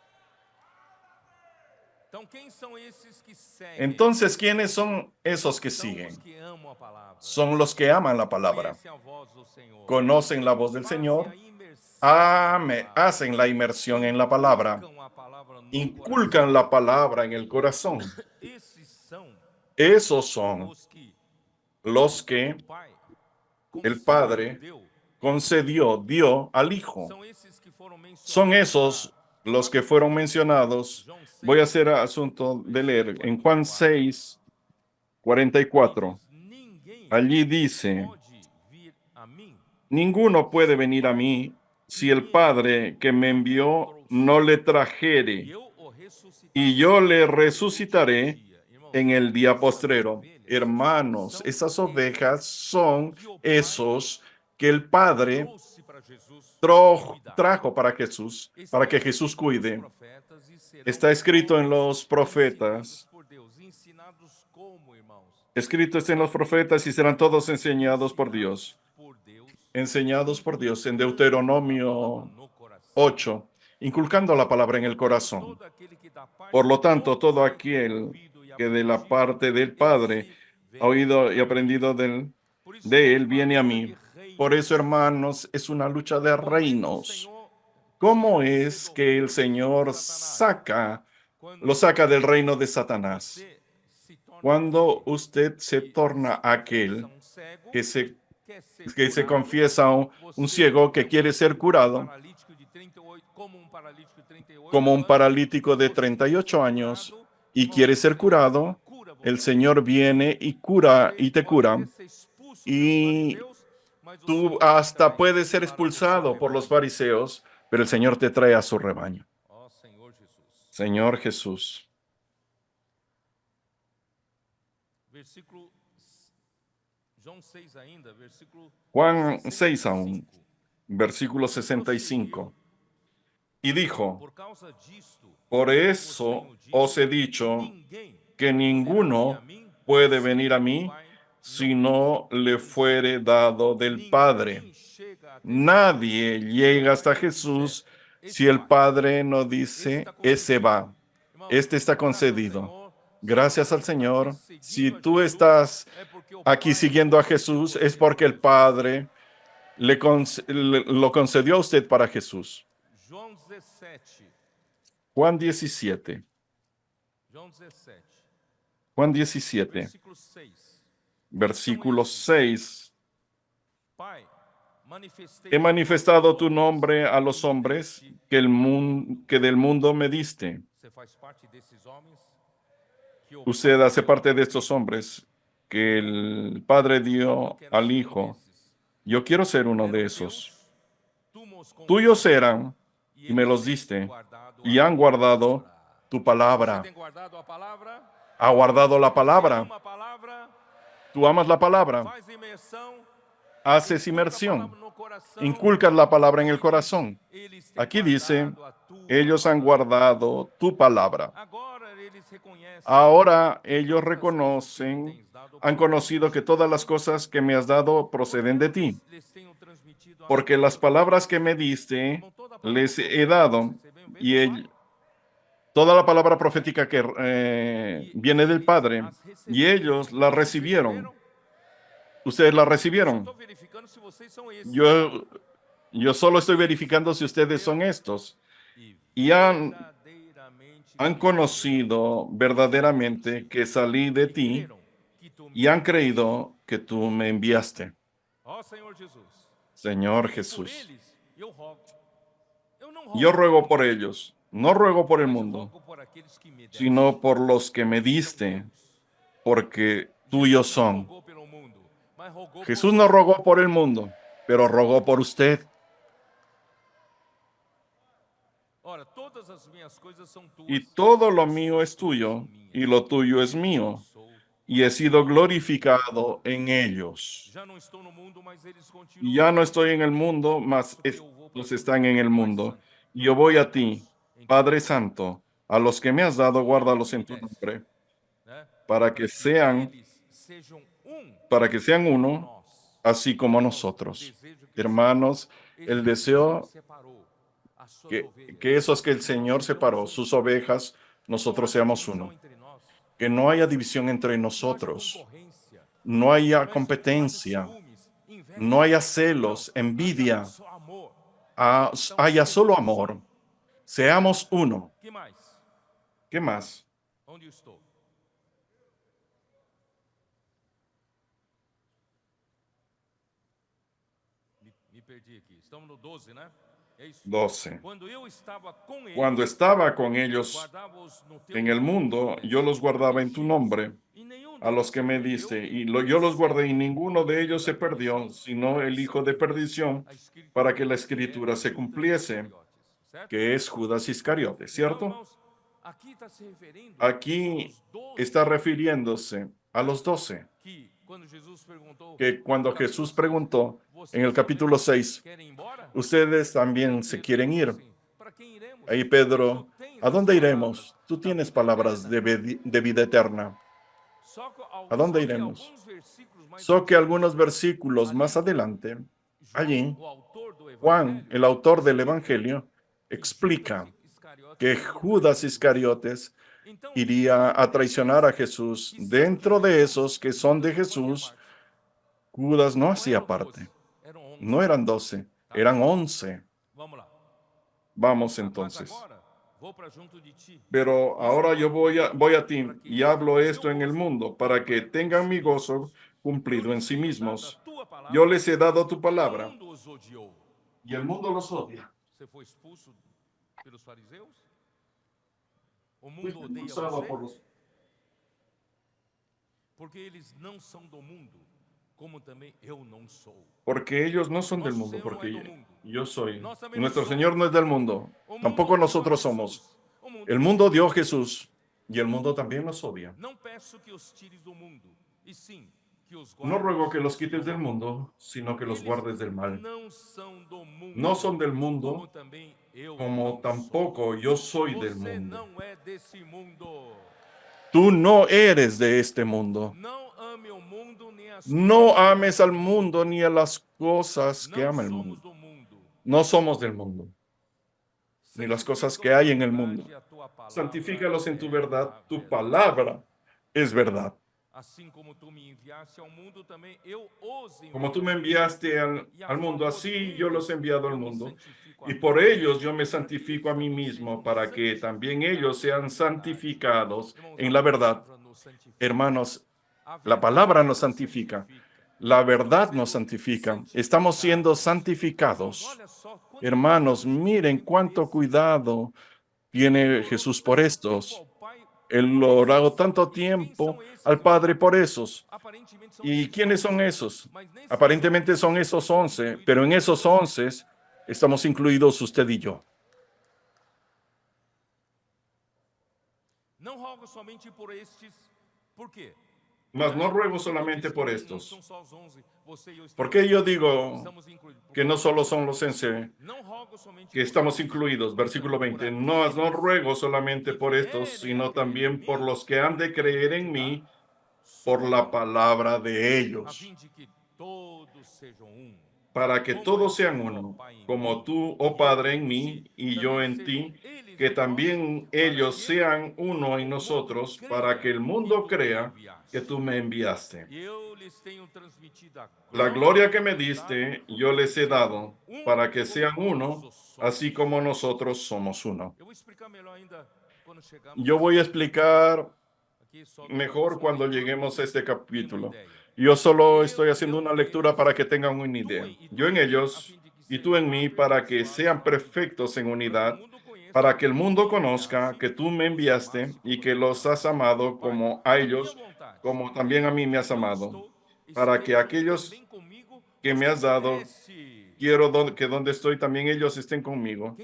Então, quem são esses que seguem? Entonces, ¿quiénes son esos que São os siguen? que amam a palavra. Son los que aman la palabra, Conhecem a voz do Senhor. conocen la voz del Fazem Señor, a imersão na palavra. hacen la inmersión en la palabra, Inculcam a palavra no inculcan la palabra en el corazón. coração. Esses são Esos son os que los que o Pai el concedeu, Padre deu. concedió, dio al Hijo. São esses que foram mencionados. Son esos los que fueron mencionados. João 6, Voy a hacer asunto de leer en Juan 6, 44. Ninguém Allí dice, pode vir a mim ninguno puede venir a mí si el Padre que me envió no le e trajere, eu o ressuscitarei y yo le no resucitaré último dia. Irmãos, en el día essas postrero. ovelhas Hermanos, são esas esses ovejas son que o Pai esos que el Padre trouxe para Jesus cuidar. trajo para Jesús, para que Jesús Está escrito cuide. nos profetas e serão Está escrito en los ensinados profetas. por Deus. Ensinados como, irmãos? Escrito está en los profetas y serán todos enseñados por Dios. Por Deus, Enseñados por Dios en inculcando a Deuteronomio palavra no coração. 8, inculcando la palabra en el corazón. Todo aquele que da parte Por lo tanto, do todo Pai aquel ouvido e que de la aprendido, parte del Padre esse ha oído y vem. aprendido Por isso, de él, uma viene a luta mí. de reinos. Por eso, hermanos, es una lucha de Como é que o reinos. Senhor ¿Cómo tira es você do que el reino Señor de Satanás? lo saca del reino de Satanás? Você se torna Cuando aquele usted se que torna se aquel confessa cego, que se, quer ser que se curado, confiesa un você ciego que quiere ser curado, paralítico de 38, como um paralítico de 38 como un anos, paralítico de você quer ser 38 años curado, y irmão, quiere o ser Senhor curado, cura você. el Señor viene y cura Você y te pode cura. até ser expulso pelos Y fariseus, mas o tú Senhor te hasta traz puedes ser para o seu expulsado por los rebanho. fariseos, pero el Señor te trae a su rebaño. Ó Senhor Jesus. Señor Jesús. Versículo João 6 ainda, versículo Juan 6 aún, 65. versículo 65. Y dijo, Por causa disto, por eu vos eso tenho dito, os he dicho ninguém que poderá vir ninguno a mim puede se venir a o mí Pai si não no le permitir. fuere dado del Padre. Ninguém chega até Nadie Jesus llega se o hasta Pai não Jesús quiser. si Esse el vai. Padre no Esse dice, está ese concedido. va. Irmão, Este está graças ao concedido. Senhor, Gracias se al você está Señor. aqui Si seguindo a tú Jesus, estás é porque o aquí Pai siguiendo a concedeu Jesús, você es porque el para Jesus. Padre lo concedió a usted para Jesús. João 17. Juan 17. João 17. Juan 17, Versículo 6. versículo 6. Pai, manifestei He manifestado tu nombre a los hombres que del mundo me diste. Você faz parte desses homens que o Usted Pai hace deu parte de estos hombres que el Padre dio Eu quero al ser um Hijo. desses. Yo quiero ser uno Eram de teus, esos. tu mos Tuyos confiaste, eran y me eles los têm diste guardado y a han tua guardado palavra. tu Você palabra. tem guardado a palavra? Ha guardado la Você palabra. ama a palavra? Tú amas la palabra. Faz imersão. Haces Inculca a inmersión. palavra no coração. Inculcas la palabra en el Aqui diz, corazón. eles têm Aquí dice, guardado a tua ellos han palavra. guardado tu palabra. Agora eles reconhecem Ahora que ellos todas as coisas que me reconocen, tens dado han conocido que todas las cosas que me has dado proceden de ti. les tenho transmitido porque las palabras que me diste les he dado, y toda la palabra profética que viene del Padre, y ellos la recibieron. Ustedes la Eu só recibieron. estou verificando se vocês são esses. Yo, yo solo estoy verificando si ustedes son estos E y verdadeiramente han conocido verdaderamente que salí de e ti creram que tu y me han enviaste. creído que tú me enviaste, Ó Senhor Jesus. Señor E por Jesús. eles eu rogo. Eu não Yo rogo pelo ruego por mundo, ellos, no ruego por el mas mundo, rogo por aqueles que me deste. sino por los que me Que são diste, teus. porque tuyos Jesus não son. rogou pelo mundo, mas rogou por Jesús no você. rogó por el mundo, pero rogó por usted. Ora, todas as minhas coisas são tuas. Y todo lo As mío tuas es coisas são tuyo, y minhas. lo tuyo es E eu mío, sou y he sido glorificado en ellos. Já não estou no mundo, mas eles Y continuam ya no no mundo, estoy en el mundo, mas porque eu vou para estos junto están do en el Pai mundo. Santo. Y yo voy a ti, Guarda-os em teu Padre nome, Santo, a los que me has dado, guárdalos que me en tu deste, nombre, né? para que Para que sean, eles sejam um para que sean como uno, nós. así como Irmãos, o nosotros. desejo que o Hermanos, el Senhor deseo separou as suas que, ovelhas, que esos que el nós Señor sejamos separó, um. sus ovejas, Que não nosotros haja seamos divisão uno. entre nós, Que no haya división entre que não haja nosotros, concorrência, no haya não haja competencia, ciúmes, no inveja. haya Não, celos, haja envidia, só amor. Então haya solo sejamos amor. um. Seamos uno. Que mais? ¿Qué más? Onde eu estou? Me perdi aqui. Estamos no 12, né? É isso. 12. Quando eu estava com eles, Cuando estaba con ellos guardava-os no teu en el nome, mundo, que me yo deste, los guardaba en tu protegidos, nombre, e nenhum a los deles que se me perdeu, diste, y yo los guardé, y ninguno de ellos se da perdió, perdição, sino el hijo de perdición, a para escritura, que la que é escritura se Judas cumpliese, Iscariotes, certo? que es Judas Iscariote, Então, ¿cierto? irmãos, aqui está se referindo Aquí aos 12 está refiriéndose a los 12, que, quando Jesus perguntou, que cuando no capítulo Jesús 6, preguntó en el vocês capítulo também 6, querem ir embora? ustedes también se Pedro quieren falou ir. assim, para quem iremos? Ahí Tu Pedro, tens ¿a as dónde palavras iremos? Tú da tienes vida palabras eterna. de vida eterna. ¿A dónde Só que iremos? alguns versículos mais So que adiante, algunos versículos más ali, adelante, João, allí, o autor do Juan, Evangelho, el autor del explica Evangelio, que Judas explica Iscariotes que iria Judas trair Jesus. Iscariotes Então, iría a dentro traicionar a daqueles Jesús. que são de Dentro de Jesus, esos que son de Judas não fazia Jesús, parte. Judas no Não hacía eram 12, parte. eram 11. No eran 12, Tá? eran 11. Vamos lá. Vamos Mas entonces. agora, vou para junto de ti. Pero E os ahora yo guardo, voy a ti para que y eles tenham hablo o seu esto en el gozo mundo, para que completo em tengan si mi mesmos. gozo Eu cumplido en lhes sí tenho dado a mismos. tua Yo palavra les he dado tu e o palabra mundo os odiou. y el mundo los odia. Você foi expulso pelos fariseus? O Fui mundo odeia expulsado você? por los- Porque eles não são do mundo, como também eu não sou. Porque ellos no son del Nosso mundo, Senhor não é porque do mundo. yo soy. Nós também não Nuestro somos. Señor no es del mundo, O mundo tampoco odiou a nosotros Jesus. somos. O mundo El nos mundo odió a odiou. Jesús y el mundo también nos odia. Não peço que os tires do mundo, e sim que os No guardes ruego que los do quites del mal. mundo, sino que los Eles guardes del mal. não são do mundo, No son del como mundo, também eu como não tampoco yo soy sou. del Você mundo. não é desse mundo. Tú no eres de este mundo. Não ame o mundo nem as No coisas ames al do mundo ni a las cosas que Não ama el somos mundo. do mundo. No somos del mundo, ni las cosas que hay en el mundo. Santifica-os na verdade, a tua palavra Santifícalos en tu é verdad. a Tu verdade. palabra es verdad. Assim como tu me enviaste ao mundo, também eu os envio. Como tú me enviaste E a al mundo, favor así deles, yo los he enviado al eu me mundo. santifico a Y mim por mesmo, ellos yo me para que santifico a eles mí também mismo, sejam para que también ellos santificados sean na verdade. santificados Irmãos, en a la verdad. palavra nos santifica. Hermanos, A la verdade palabra nos nos santifica. La verdad nos santifica. Estamos siendo Irmãos, santificados. olha só quanto Hermanos, cuidado miren Jesus cuánto teve com cuidado tiene Ele orou Jesús por tanto estos. tempo ao Pai Él por orado esses. tanto E quem tiempo são esses, al irmãos? Padre por esos. Aparentemente são ¿Y esses quiénes 11, son esos? mas nesses Aparentemente 11 son esos estão 11, incluídos pero en esos nós. 11 estamos incluidos usted y yo. Não rogo somente por estes. Por quê? Mas no ruego Porque solamente diz que por não estos. são só os 11, você e eu ¿Por qué yo digo estamos incluídos. que no solo son los 11 Não rogo somente que por estamos estes, incluidos? mas Versículo também por 20. No, no aqueles ruego solamente que por estos, vierem a sino crer em también por mim, los que han de creer en mediante mí da por sua la palavra, palabra de a ellos. fim de que todos sejam um, para que todos sean uno, como tú, oh Padre, en mí y yo en ti, que también ellos sean uno en nosotros, para que el mundo crea que tú me enviaste. La gloria que me diste, yo les he dado, para que sean uno, así como nosotros somos uno. Yo voy a explicar mejor cuando lleguemos a este capítulo. Yo solo estoy haciendo una lectura para que tengan una idea. Yo en ellos y tú en mí, para que sean perfectos en unidad, para que el mundo conozca que tú me enviaste y que los has amado como a ellos, como también a mí me has amado, para que aquellos que me has dado, quiero que donde estoy también ellos estén conmigo.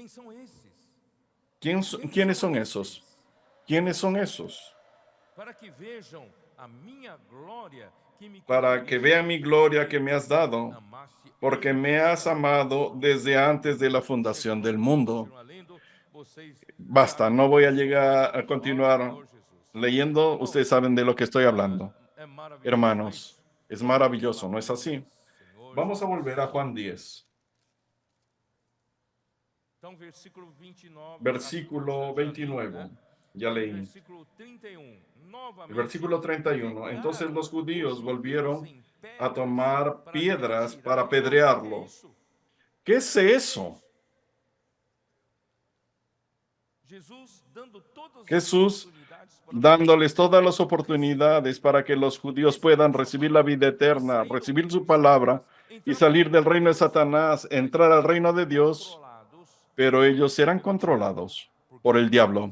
¿Quiénes son esos? ¿Quiénes son esos? Para que vean mi gloria que me has dado, porque me has amado desde antes de la fundación del mundo. Basta, no voy a llegar a continuar leyendo. Ustedes saben de lo que estoy hablando. Hermanos, es maravilloso, ¿no es así? Vamos a volver a Juan 10, versículo 29. Ya leí. El versículo 31. Entonces los judíos volvieron a tomar piedras para apedrearlo. ¿Qué es eso? Jesús dándoles todas las oportunidades para que los judíos puedan recibir la vida eterna, recibir su palabra y salir del reino de Satanás, entrar al reino de Dios, pero ellos serán controlados por el diablo,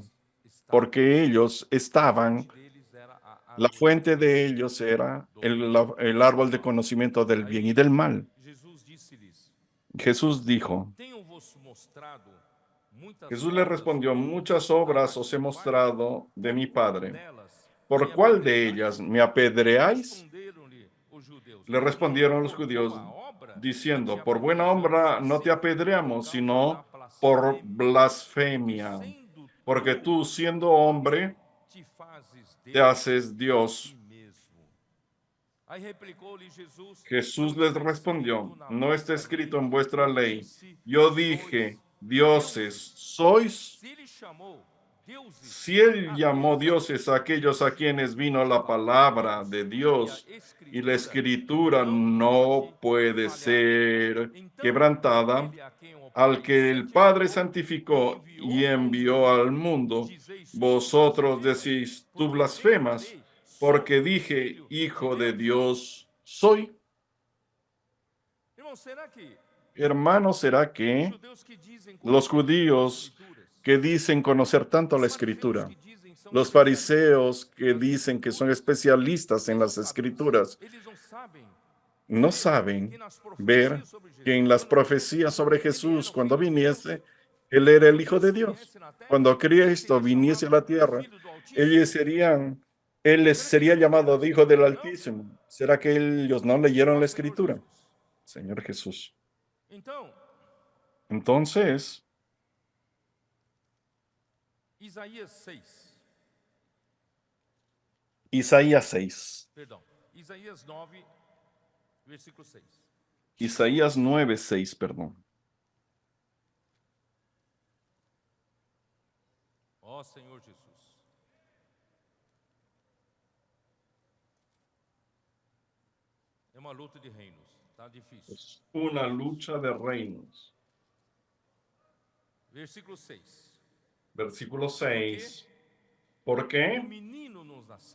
porque ellos estaban, la fuente de ellos era el árbol de conocimiento del bien y del mal. Jesús dijo, Jesús le respondió, muchas obras os he mostrado de mi Padre. ¿Por cuál de ellas me apedreáis? Le respondieron los judíos diciendo, por buena obra no te apedreamos, sino por blasfemia, porque tú siendo hombre te haces Dios. Jesús les respondió, no está escrito en vuestra ley. Yo dije, dioses sois. Si él llamó dioses a aquellos a quienes vino la palabra de Dios y la escritura no puede ser quebrantada, al que el Padre santificó y envió al mundo, vosotros decís, tú blasfemas, porque dije, Hijo de Dios soy. Hermano, ¿será que los judíos que dicen conocer tanto la escritura, los fariseos que dicen que son especialistas en las escrituras, no saben ver que en las profecías sobre Jesús, cuando viniese, Él era el Hijo de Dios? Cuando Cristo viniese a la tierra, Él les sería llamado de Hijo del Altísimo. ¿Será que ellos no leyeron la escritura? Señor Jesús. Entonces, Isaías 6. Isaías 9:6, perdón. Ó Senhor Jesus. É uma luta de reinos, tá difícil. Es una lucha de reinos. Versículo 6. Versículo 6. ¿Por qué?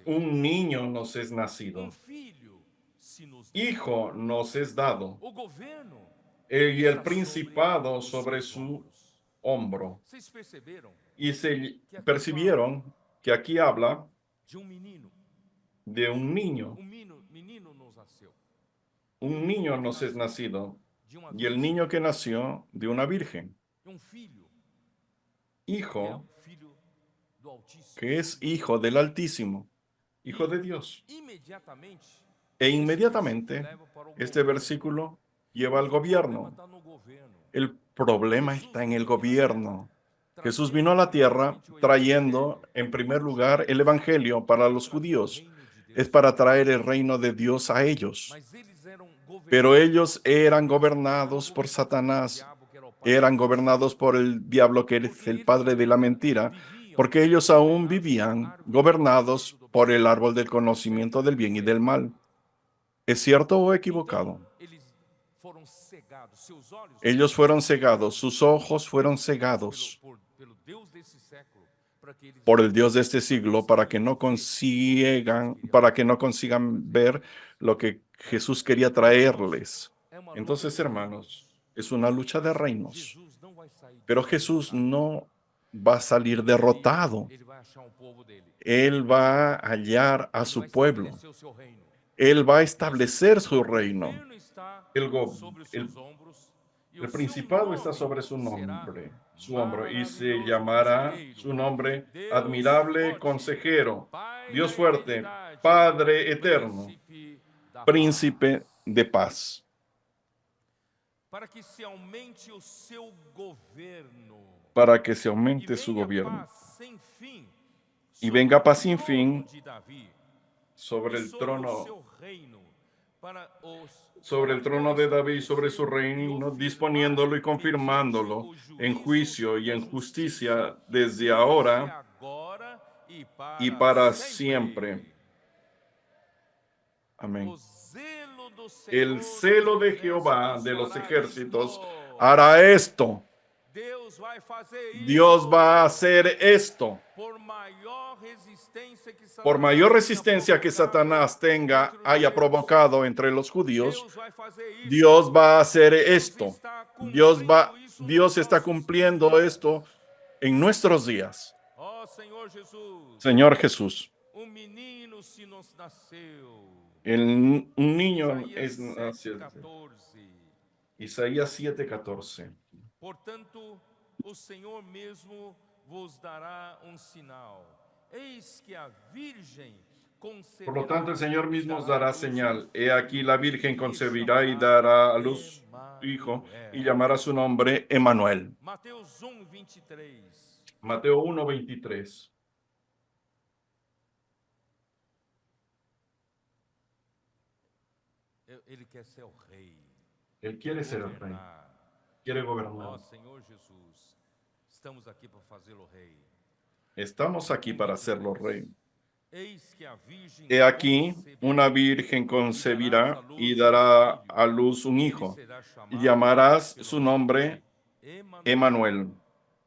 Un niño nos es nacido, hijo nos es dado, y el principado sobre su hombro. Y se percibieron que aquí habla de un niño. Un niño nos es nacido, y el niño que nació de una virgen. Hijo que es hijo del Altísimo, hijo de Dios. E inmediatamente este versículo lleva al gobierno. El problema está en el gobierno. Jesús vino a la tierra trayendo, en primer lugar, el evangelio para los judíos. Es para traer el reino de Dios a ellos. pero ellos eran gobernados por Satanás, eran gobernados por el diablo, que es el padre de la mentira, porque ellos aún vivían gobernados por el árbol del conocimiento del bien y del mal. ¿Es cierto o equivocado? Ellos fueron cegados, sus ojos fueron cegados por el Dios de este siglo para que no consigan ver lo que Jesús quería traerles. Entonces, hermanos, es una lucha de reinos, pero Jesús no va a salir derrotado. Él va a hallar a su pueblo. Él va a establecer su reino. El, go- el El principado está sobre su hombro, y se llamará su nombre admirable consejero, Dios fuerte, Padre eterno, príncipe de paz, para que se aumente su gobierno y venga paz sin fin sobre el trono de David y sobre su reino, disponiéndolo y confirmándolo en juicio y en justicia desde ahora y para siempre. Amén. El celo de Jehová de los ejércitos hará esto. Dios va a hacer esto. Por mayor resistencia que Satanás haya provocado entre los judíos, Dios va a hacer esto. Dios está cumpliendo esto en nuestros días. Señor Jesús, un niño es nacido. Isaías 7:14. Portanto, o Senhor mesmo vos dará sinal. Eis que a virgem Por lo tanto, el conceberá Señor e mismo os dará dará à luz señal. um He aquí la Virgen filho, e concebirá y chamará dará a luz hijo, y Emanuel. llamará su nombre Emanuel. Mateus 1:23. Mateo 1:23. Ele quer ser o rei. Él quiere ser el rey, quiere gobernar. Senhor Jesus, estamos aqui para fazê-lo rei. Estamos aquí para hacerlo rey. Eis que a virgem He aquí, una conceberá virgen e darás à concebirá y luz dará filho, a luz un ele hijo, será y chamado llamarás pelo su nome nombre de Emanuel,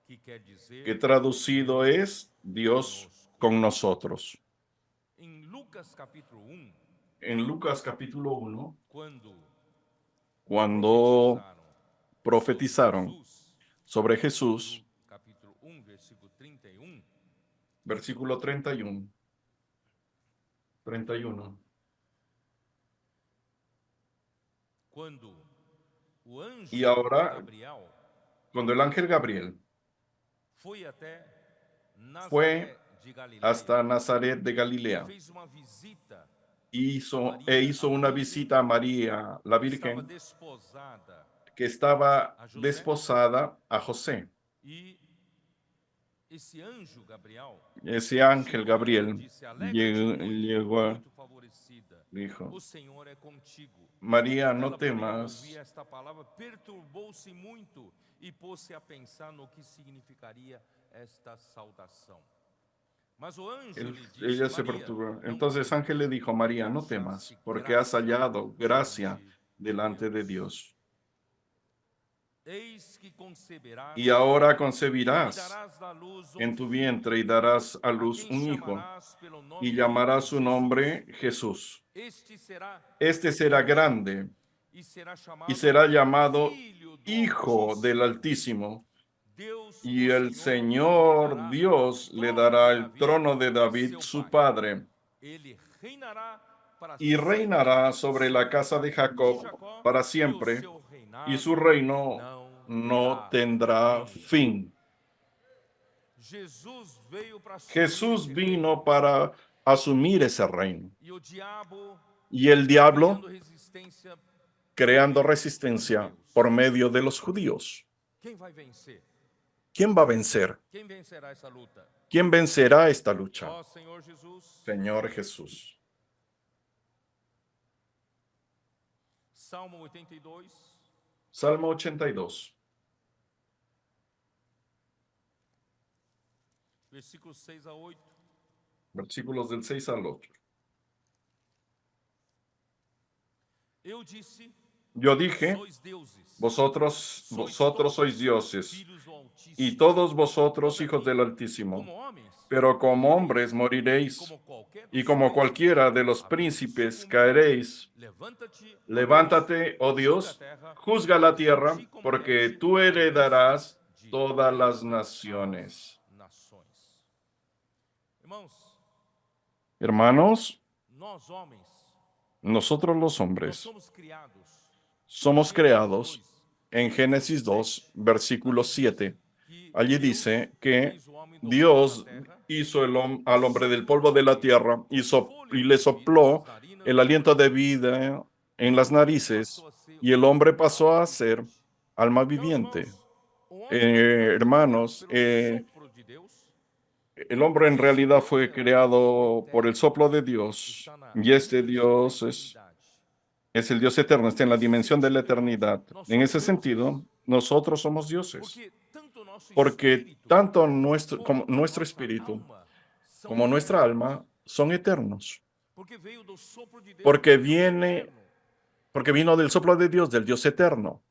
que quer dizer que traducido Deus es Dios conosco. con nosotros. Em Lucas capítulo 1, En Lucas capítulo 1, quando cuando profetizaram profetizaron sobre Jesús, capítulo 1, versículo 31, versículo 31. quando o anjo Y ahora, Gabriel cuando el ángel Gabriel foi até fue Nazaré de Galileia hasta Nazaret de e Galilea, fez uma visita hizo una visita a María, la que estava Virgen, desposada que estaba a José, desposada a José. e esse anjo Gabriel Ese ángel chegou a ela e Gabriel disse: Alegra-te llegó, muito favorecida, dijo: o Senhor é contigo. María, no Ela, porém, ao ouvir temas. esta palavra, perturbou-se muito e pôs-se a pensar no que significaria esta saudação. Mas o anjo lhe disse: Ella se Maria, perturbó. não Entonces ángel le temas, dijo: porque María, no achaste temas, porque has graça hallado gracia diante de delante de Deus. Dios. Eis que conceberás Y ahora e concebirás darás à luz en tu filho, vientre y darás a a luz quem un hijo, chamarás pelo nome y de llamarás su Jesus. nombre Jesús. Este será Este será grande e será y chamado será llamado Filho do Hijo del Altíssimo. Altísimo. Deus, Y o el Senhor, lhe Señor dará o Dios le trono dará de el Davi, trono de David, seu su pai. padre, Ele reinará para y sempre reinará sobre la casa de de Jacob Jacó, para e o siempre, seu y su reinado reino não no terá tendrá fim. fin. Jesus veio para assumir Jesús esse reino. vino para asumir ese reino. E o diabo, Y el diablo criando resistência creando por meio dos resistencia judeus. por medio de los judíos. Quem vai vencer? ¿Quién va a vencer? Quem vencerá essa luta? ¿Quién vencerá esta lucha? Ó Senhor Jesus, Señor Jesús. Salmo 82, Salmo 82, versículos 6 a 8. versículos del 6 al 8. Eu disse, Yo dije, sois deuses, vosotros sois dioses, filhos do y Altíssimo. todos vosotros hijos del Altísimo, Como homens, pero como hombres moriréis, como qualquer y dos como príncipes, cualquiera de los haveis príncipes sucumbido. caeréis. Levanta-te, ó Levántate, oh Deus, Dios, juzga la tierra, ti porque compete tú a heredarás herança de todas las todas naciones. as nações. Irmãos, Hermanos, nós homens, nosotros los nós hombres somos criados somos Gênesis creados 2, en Génesis 2, versículo 7. que Allí Deus dice que fez o homem do pó da Dios terra, hizo al hombre del polvo de la tierra y le sopló nas narinas, el aliento de vida en las narices, passou a ser y el uma hombre pasó alma a ser vivente. alma Então, viviente. irmãos, o homem na verdade foi criado Hermanos, pelo sopro de Deus. el hombre en Esse realidad Deus fue é o creado Deus por el eterno, soplo de Dios, está na y este dimensão da Dios eternidade. es el Dios eterno, está en la Nesse dimensión de la sentido, irmãos, eternidad. nós En somos ese deuses, sentido, nosotros somos dioses, porque tanto nosso porque espírito tanto nuestro, como como a nuestro nossa espíritu alma são como nuestra eternos, alma son eternos, porque veio do sopro de Deus, porque do Deus eterno. vino del soplo de Dios, del Dios eterno.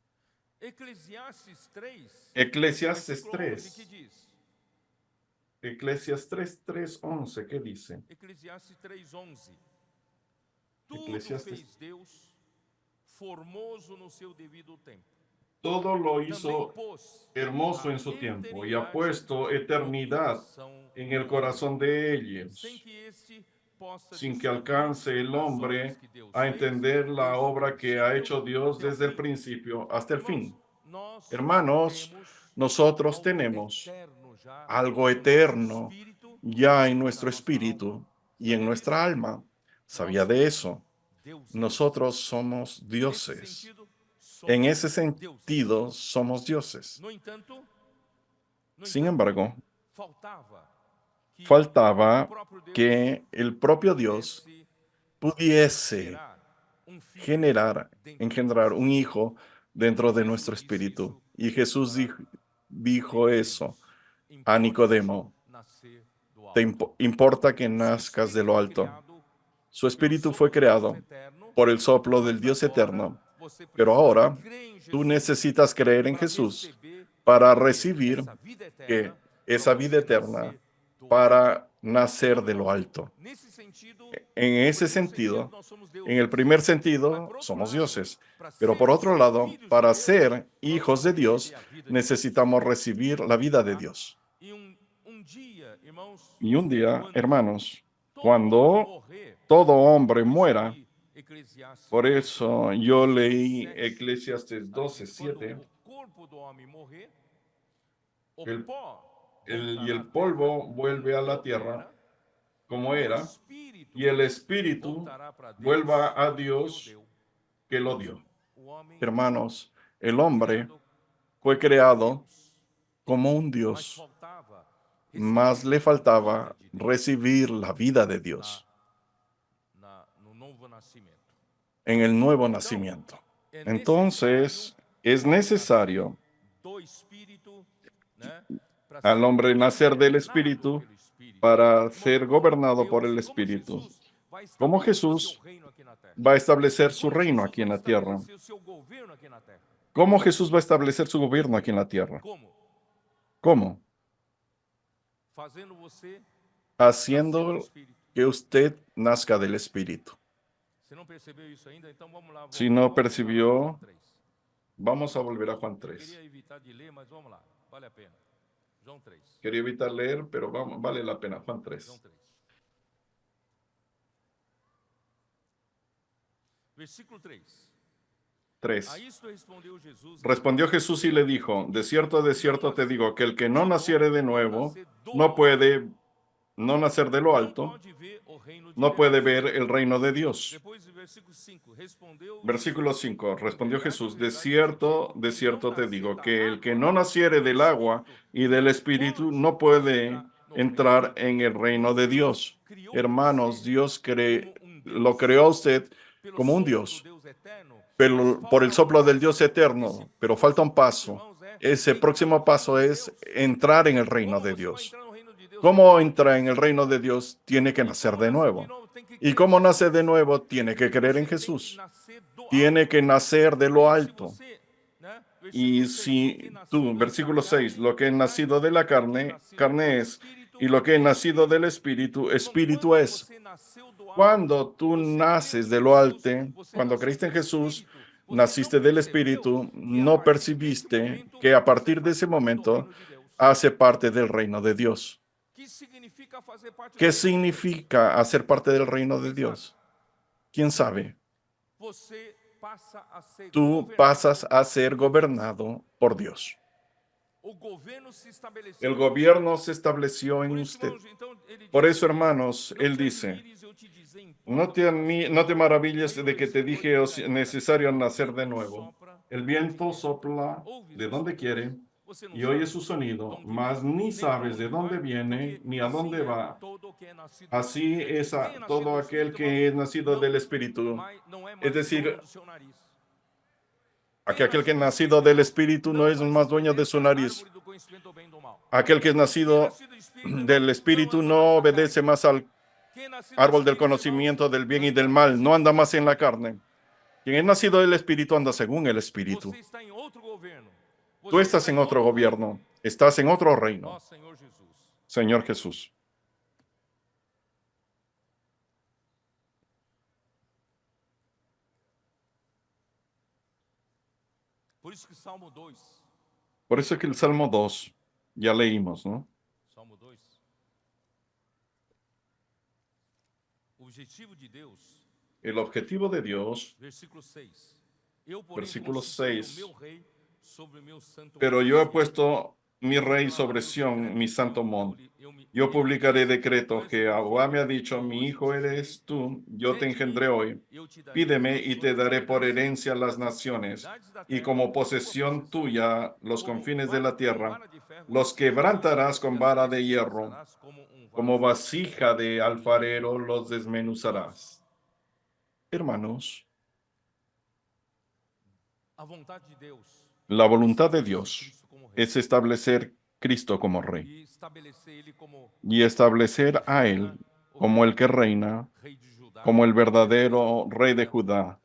Eclesiastes 3, Eclesiastes versículo 11, que 3, diz? Eclesiastes 3, 11, ¿qué dice? Eclesiastes 3:11. Tudo Eclesiastes, fez Deus, formoso no seu devido tempo. todo lo Também hizo pôs hermoso a en su tiempo y ha eternidade puesto no eternidad coração en el do homem, corazón de sem ellos, que este possa sin que discernir alcance el as obras hombre que Deus a fez entender la desde o obra que ha princípio hecho Dios até o desde el fim. principio hasta el Irmãos, fin. nós Hermanos, temos nosotros algo tenemos eterno já algo no nosso eterno espírito ya en e na nuestro nossa alma. espíritu y en Sabia nuestra disso? alma. Nós ¿Sabía de somos eso? deuses. Nosotros somos Nesse dioses. sentido, En somos ese deuses. sentido, somos dioses. No entanto, Sin embargo, faltava que o faltaba próprio Deus que el propio Dios pudesse pudiese gerar filho generar, dentro de engendrar nós. un hijo dentro de Jesus nuestro disse espíritu. isso Y Jesús para dijo eso Nicodemos. a Importa Nicodemo. nascer do Te alto. importa que O seu nazcas de espírito lo foi alto. criado Su pelo espíritu fue sopro do Deus creado eterno, por el soplo del mas Dios agora eterno. você Pero precisa ahora crer em tú Jesus necesitas creer en para Jesús receber para o quê? recibir Essa vida que eterna, para esa vida você eterna nascer do alto. para nacer Então, de lo irmãos, alto. nesse sentido, En no ese primeiro sentido, sentido, nós somos en el deuses. primer Mas, sentido, por outro somos lado, dioses. para Pero por sermos otro lado, filhos de para Deus, ser nós hijos temos de que Dios, receber a vida de Deus. necesitamos recibir la vida de Tá? Dios. E dia, irmãos, Y un día, quando hermanos, todo homem cuando morrer, todo hombre por isso eu muera, li Eclesiastes por 12, eso yo leí 7, Eclesiastes ali 12, diz, quando 7, o corpo do homem morrer, o el, pó y voltará à el terra polvo vuelve a la tierra como o era, espírito y el espíritu voltará para Deus vuelva a que o Dios deu. que lo Irmãos, dio. o homem Hermanos, el foi hombre criado fue como creado Deus, como un mas Dios, faltava mas receber le a vida faltaba de Deus recibir la vida de na, Dios no novo nascimento. en el nuevo Então, nacimiento. é Entonces, es ao homem nascer necesario do Espírito, né, para al ser hombre nacer del governado Espíritu pelo Espírito. para ser gobernado por Deus, el como Espíritu. Jesus vai Como estabelecer o seu Jesús reino aqui na terra. va a establecer su Como reino Jesus aquí en vai la tierra. estabelecer o seu governo aqui na terra. ¿Cómo Jesús va a establecer su gobierno aquí en la tierra? Como? ¿Cómo? Fazendo você nascer do Haciendo Espírito. que usted nazca del Espíritu. Você não percebeu isso ainda? Então vamos lá. Si no Vamos lá percibió, João 3. vamos a volver a Juan Eu 3. queria evitar de ler, mas vamos lá. Vale a pena. João 3. Quería evitar leer, pero vamos, vale la pena. Juan João 3. 3. Versículo 3. 3. A isto respondeu Jesus. Respondió Jesús y le dijo, de cierto te digo, que el que no naciere de nuevo no puede no nacer de lo alto, no puede ver el reino de Dios. Depois, versículo 5. Versículo 5. Respondió Jesús, de cierto te digo, que el que no naciere del agua y del Espíritu no puede entrar en el reino de Dios. Hermanos, Dios lo creó a usted como un Dios, pero por el soplo del Dios eterno, pero falta un paso. Ese próximo paso es entrar en el reino de Dios. ¿Cómo entra en el reino de Dios? Tiene que nacer de nuevo. ¿Y cómo nace de nuevo? Tiene que creer en Jesús. Tiene que nacer de lo alto. Y si tú, versículo 6, lo que es nacido de la carne, carne es, y lo que es nacido del espíritu, espíritu es. Cuando tú naces de lo alto, cuando creíste en Jesús, naciste del espíritu, no percibiste que a partir de ese momento hace parte del reino de Dios. ¿Qué significa hacer parte del reino de Dios? ¿Quién sabe? Tú pasas a ser gobernado por Dios. El gobierno se estableció en usted. Por eso, hermanos, él dice, no te maravilles de que te dije es necesario nacer de nuevo. El viento sopla de donde quiere y oye su sonido, mas ni sabes de dónde viene ni a dónde va. Así es todo aquel que es nacido del Espíritu. Es decir, aquel que es nacido del Espíritu no es más dueño de su nariz. Aquel que es nacido del Espíritu no obedece más al árbol del conocimiento del bien y del mal, no anda más en la carne. Quien es nacido del Espíritu anda según el Espíritu. Tú estás en otro gobierno, estás en otro reino. Señor Jesús. Por eso es que el Salmo 2, ya leímos, ¿no? Salmo 2. El objetivo de Dios, Versículo 6. versículo 6, pero yo he puesto mi rey sobre Sión, mi santo monte. Yo publicaré decreto que Jehová me ha dicho, mi hijo eres tú, yo te engendré hoy. Pídeme y te daré por herencia las naciones, y como posesión tuya los confines de la tierra. Los quebrantarás con vara de hierro, como vasija de alfarero los desmenuzarás. Hermanos, la voluntad de Dios es establecer Cristo como Rey y establecer a Él como el que reina, como el verdadero Rey de Judá,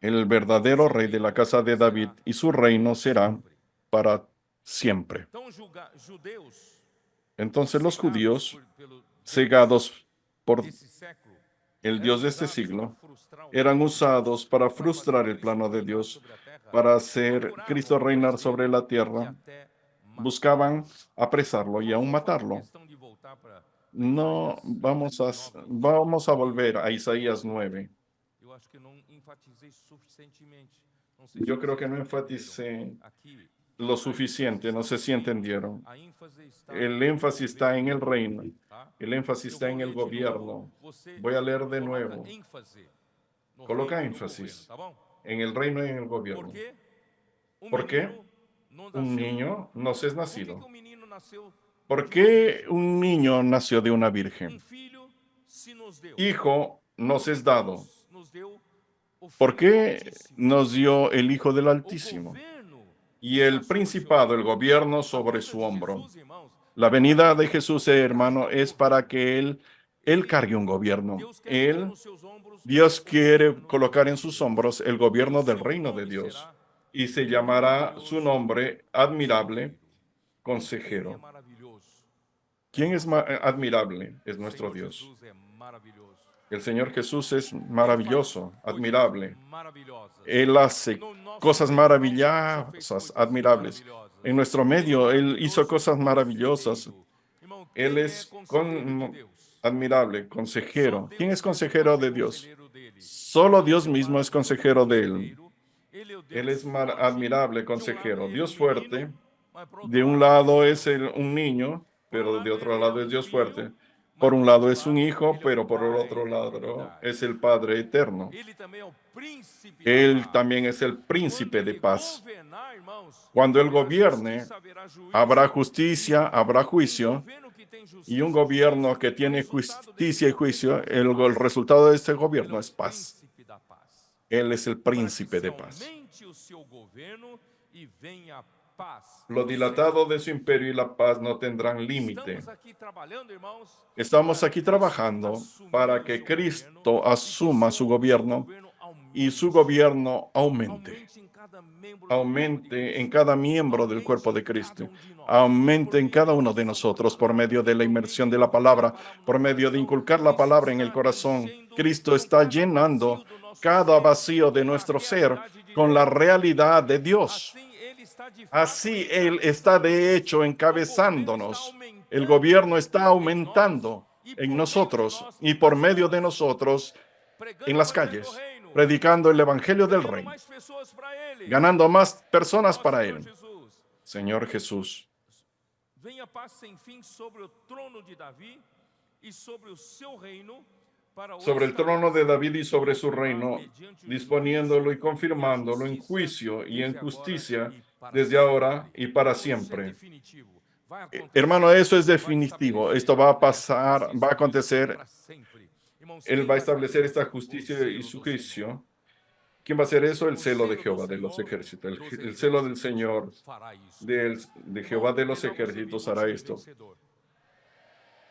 el verdadero Rey de la casa de David, y su reino será para siempre. Entonces los judíos, cegados por el Dios de este siglo, eran usados para frustrar el plano de Dios, para hacer Cristo reinar sobre la tierra. Buscaban apresarlo y aún matarlo. No, vamos a volver a Isaías 9. Yo creo que no enfaticé lo suficiente, no sé si entendieron. El énfasis está en el reino, el énfasis está en el gobierno. Voy a leer de nuevo. Coloca énfasis en el reino y en el gobierno. ¿Por qué? Un niño nos es nacido. ¿Por qué un niño nació de una virgen? Hijo nos es dado. ¿Por qué nos dio el Hijo del Altísimo? Y el principado, el gobierno sobre su hombro. La venida de Jesús, hermano, es para que Él cargue un gobierno. Dios quiere colocar en sus hombros el gobierno del reino de Dios. Y se llamará su nombre admirable, consejero. ¿Quién es admirable? Es nuestro Dios. El Señor Jesús es maravilloso, admirable. Él hace cosas maravillosas, admirables. En nuestro medio, Él hizo cosas maravillosas. Él es admirable, consejero. ¿Quién es consejero de Dios? Solo Dios mismo es consejero de Él. Él es admirable, consejero. Dios fuerte. De un lado es un niño, pero de otro lado es Dios fuerte. Por un lado es un hijo, pero por el otro lado es el Padre eterno. Él también es el príncipe de paz. Cuando Él gobierne, habrá justicia, habrá juicio, y un gobierno que tiene justicia y juicio, el resultado de este gobierno es paz. Él es el para que príncipe se de paz. aumente o seu governo e venha a paz. Lo Ou dilatado seja, de su imperio y la paz no tendrán límite. estamos aqui trabalhando, irmãos, Estamos para aquí Cristo trabajando assumir para o que seu governo Cristo e que asuma su seu gobierno governo y su aumente. gobierno aumente. Aumente em cada membro do corpo de Aumente en Cristo. cada miembro del Aumente cuerpo em de cada Cristo. de nós. Por Aumente en meio da cada uno de oração da nosotros por palavra, medio de la por inmersión meio de de la colocar a palabra, palavra no por medio de coração. inculcar la Cristo palabra en el está corazón. enchendo Cristo com está cada vazio llenando do nosso cada ser vacío de com a nuestro ser realidade de con la Deus. realidad de Dios. Assim ele está de fato Así Él está de encabeçando-nos. hecho O governo está encabezándonos. El aumentando gobierno está em nós aumentando e en por meio de nosotros nós y por nas medio de ruas, nosotros pregando en o las evangelho do calles, reino, predicando el evangelio del ganhando reino, mais pessoas para ele. ganando más personas Ó para Senhor Él. Jesus, Señor Jesús, venha paz sem fim sobre o trono de Davi e sobre o seu reino para o sobre el trono de estabelecer David y e sobre su confirmar reino, mediante o disponiéndolo juízo y e a confirmándolo en justiça juicio y en desde agora justicia e para desde ahora sempre. y para Irmãos, isso é siempre. definitivo. Vai Hermano, acontecer eso es e vai definitivo. estabelecer Esto va a esta pasar, va justiça a e juízo acontecer. para sempre. Irmãos, Él quem va a vai establecer fazer esta isso? O justicia y zelo su do Senhor. juicio. ¿Quién va a hacer eso? El O celo de zelo do Jehová de los Senhor ejércitos. dos El celo del exércitos Señor fará isso. de Irmão, Jehová de é los melhor você vir ejércitos com o hará time esto. vencedor.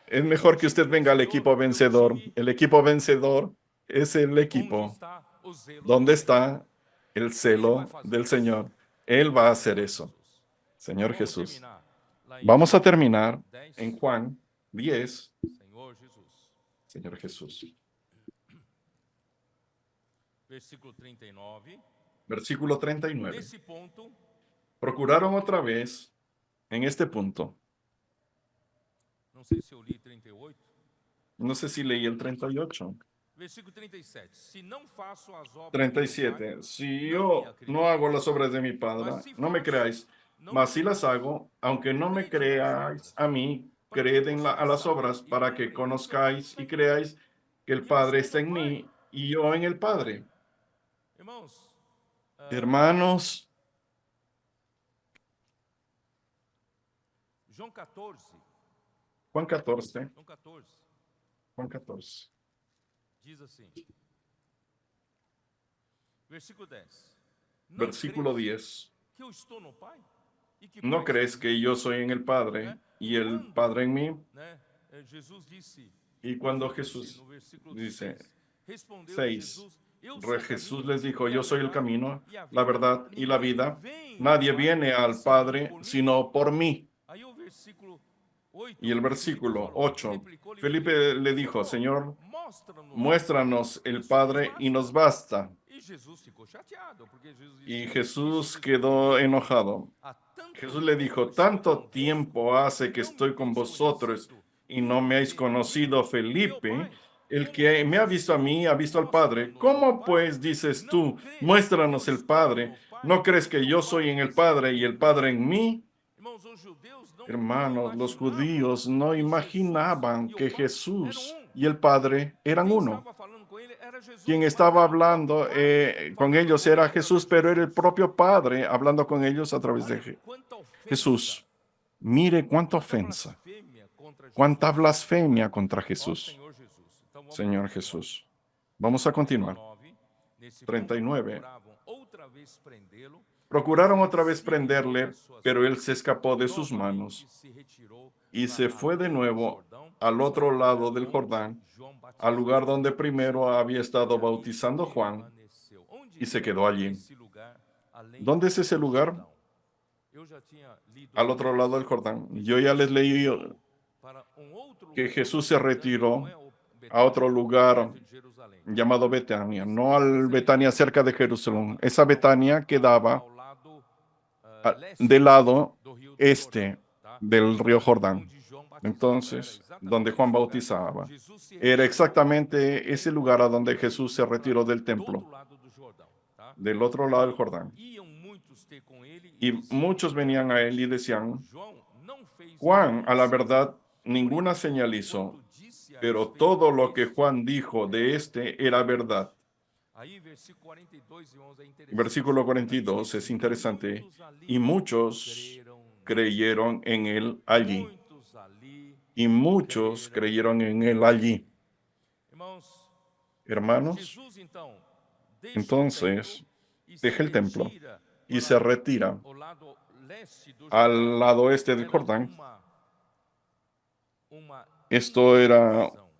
Es O mejor que time usted venga al vencedor equipo é o vencedor. time El equipo vencedor es el onde equipo está o zelo do donde Senhor. está el Ele vai celo fazer del isso. Señor. Él va a hacer Senhor eso. Jesus. Señor Vamos Jesús. terminar lá em Vamos a João terminar 10. en Juan 10. Senhor Jesus. Señor Jesús. Versículo 39. Versículo 39. Nesse ponto, Procuraron otra vez en este punto. não sei se eu li 38. No sé si leí el 38. Versículo 37. Se não faço as obras do meu 37. Pai, Si não me yo no hago acrediteis. las obras de mi Padre, Mas se no me faço, creáis. não Mas me si las creais. hago, aunque no me Crede nas creáis obras, a mí, para que creed a possais las saber obras e para que compreender que o Pai conozcáis está y em mim creáis que el e eu Padre estou está no en Pai. mí y yo en el Padre. Irmãos, Hermanos, João 14. Juan 14, João 14 Juan 14, diz assim. Versículo 10. Não versículo crês 10. que eu estou no Pai e que o ¿No Pai está crees em que mim? yo soy en el Padre Né? y E el quando, Padre en mí? né, Jesus disse, Y cuando disse Jesús no versículo dice 6, respondeu 6, Jesus, eu sou o Jesús caminho les dijo, e a yo soy el verdade camino, e a la vida. verdad y la Ninguém vida. vem Nadie ao Pai viene al senão Padre por mim. sino por mí. Aí o versículo 8, Y el Filipe versículo falou, 8, replicou-lhe Felipe le dijo, Señor, muéstranos el Padre y nos basta. E Jesus ficou chateado, porque Jesus disse, Y isso Jesús lhes quedó direi, enojado. há tanto Jesús le tempo dijo, estou tanto convosco tiempo hace e que não me estoy con tendes vosotros conhecido. y no me habéis Vede a mim conocido, e ao Felipe. Pai. El Como que me ha dizes visto a tu, mí ha visto al Padre. mostra-nos o ¿Cómo Pai? pues dices Não tú, crês que eu muéstranos el estou Padre? no Pai ¿No crees e que que yo o Pai soy en el está Padre y em el mim? Padre en mí? Irmãos, os judeus não Hermanos, los imaginavam judíos no que Jesus imaginaban e o que Pai eram Jesús um. y el Padre eran Quem uno. estava falando com ele era Quien Jesus, mas estaba era o próprio hablando Pai con falando ellos com ele era através Jesús, de pero era el Jesus. propio Padre hablando con ellos a través de Olha quanta ofensa, Jesús. Mire cuánta quanta ofensa, blasfêmia contra cuánta Jesus. blasfemia contra Ó Jesús. Senhor Jesus. Então vamos Señor continuar. Jesús. Vamos a continuar. 39, nesse 39. ponto procuravam outra vez prendê-lo, Procuraron mas otra ele vez se retirou prenderle, das suas pero él mãos. se escapó de sus Novamente manos se retirou y para se fue de além do nuevo Jordão, al otro ao lado lugar del onde Jordán, João al batizava. lugar donde primero había E estado ali bautizando Juan, permaneceu. Onde y se é quedó allí. esse lugar além ¿Dónde es ese do lugar? Jordão? Eu já tinha lido Al aqui otro lado del Jordán. que Yo ya les Jesus leí retirou para outro que lugar. Jesús se Betânia não retiró é o a otro Betânia, lugar perto de Jerusalém. llamado Betania, no Essa al Betania região cerca de Jerusalén. ficava Esa Betania quedaba ao lado del leste lado do rio do este Jordão, tá? del río Jordán. Onde João batizava. Era Entonces, donde exatamente Juan esse lugar. bautizaba. Jesus se Era retirou exactamente ese lugar a donde e Jesús se seguiu para retiró del do templo, outro lado do Jordão, tá? del otro lado del Jordán. Iam muitos ter com ele Y diziam, muchos venían a él y decían, João não fez Juan, a la nenhum verdad, sinal, ninguna porém, señal hizo, quanto disse a pero respeito todo lo que deste, Juan dijo de este era verdad. Aí, versículo 42, irmãos, é interessante. Versículo 42 es interesante. Muitos ali Y muchos creyeron en él allí. Muitos ali Y muchos creyeron en él allí. Irmãos, Hermanos, Jesus então Entonces, deja el templo y se para retira o lado leste do al lado oeste del Era Jordán. uma Esto era indicação.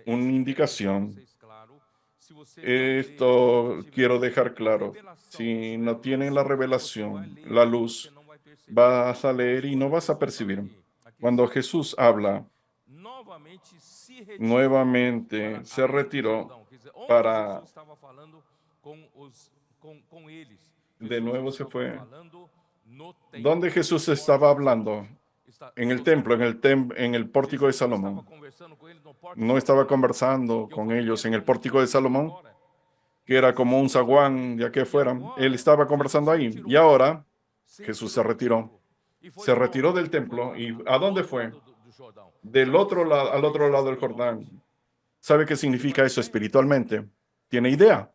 una Isso eu quero deixar indicación. vocês claro. Se você não Esto quiero tiver dejar a claro. revelação, não Si tiver a no tienen luz, la você vai revelación, ler la e você luz, não vai perceber. vas a leer y no vas a percibir. Cuando Jesús habla, Novamente se retirou nuevamente para se além do retiró Jordão, quer dizer, onde para, Jesus estava falando com eles. de Jesus nuevo se estava fue. falando no templo, ¿Dónde Jesús no estaba pórtico de hablando? Salomão. En el No templo, Salomão. en el pórtico de Jesus não estava Salomón. conversando com eles no pórtico No de estaba Salomão, conversando que eu con falei que ellos era en el como pórtico de aqui Salomón, fora. que era como un zaguán de aquí E afuera. Él agora, estaba Jesus conversando se ahí. Y retirou. ahora Se Jesús se retirou do retiró. templo. E foi Se para retiró onde? del Foi templo. para ¿Y o a dónde outro fue? lado do Jordão. Del Sabe o que otro lado, al otro significa lado isso del Jordán. espiritualmente? ¿Sabe qué significa eso espiritualmente? ¿Tiene idea?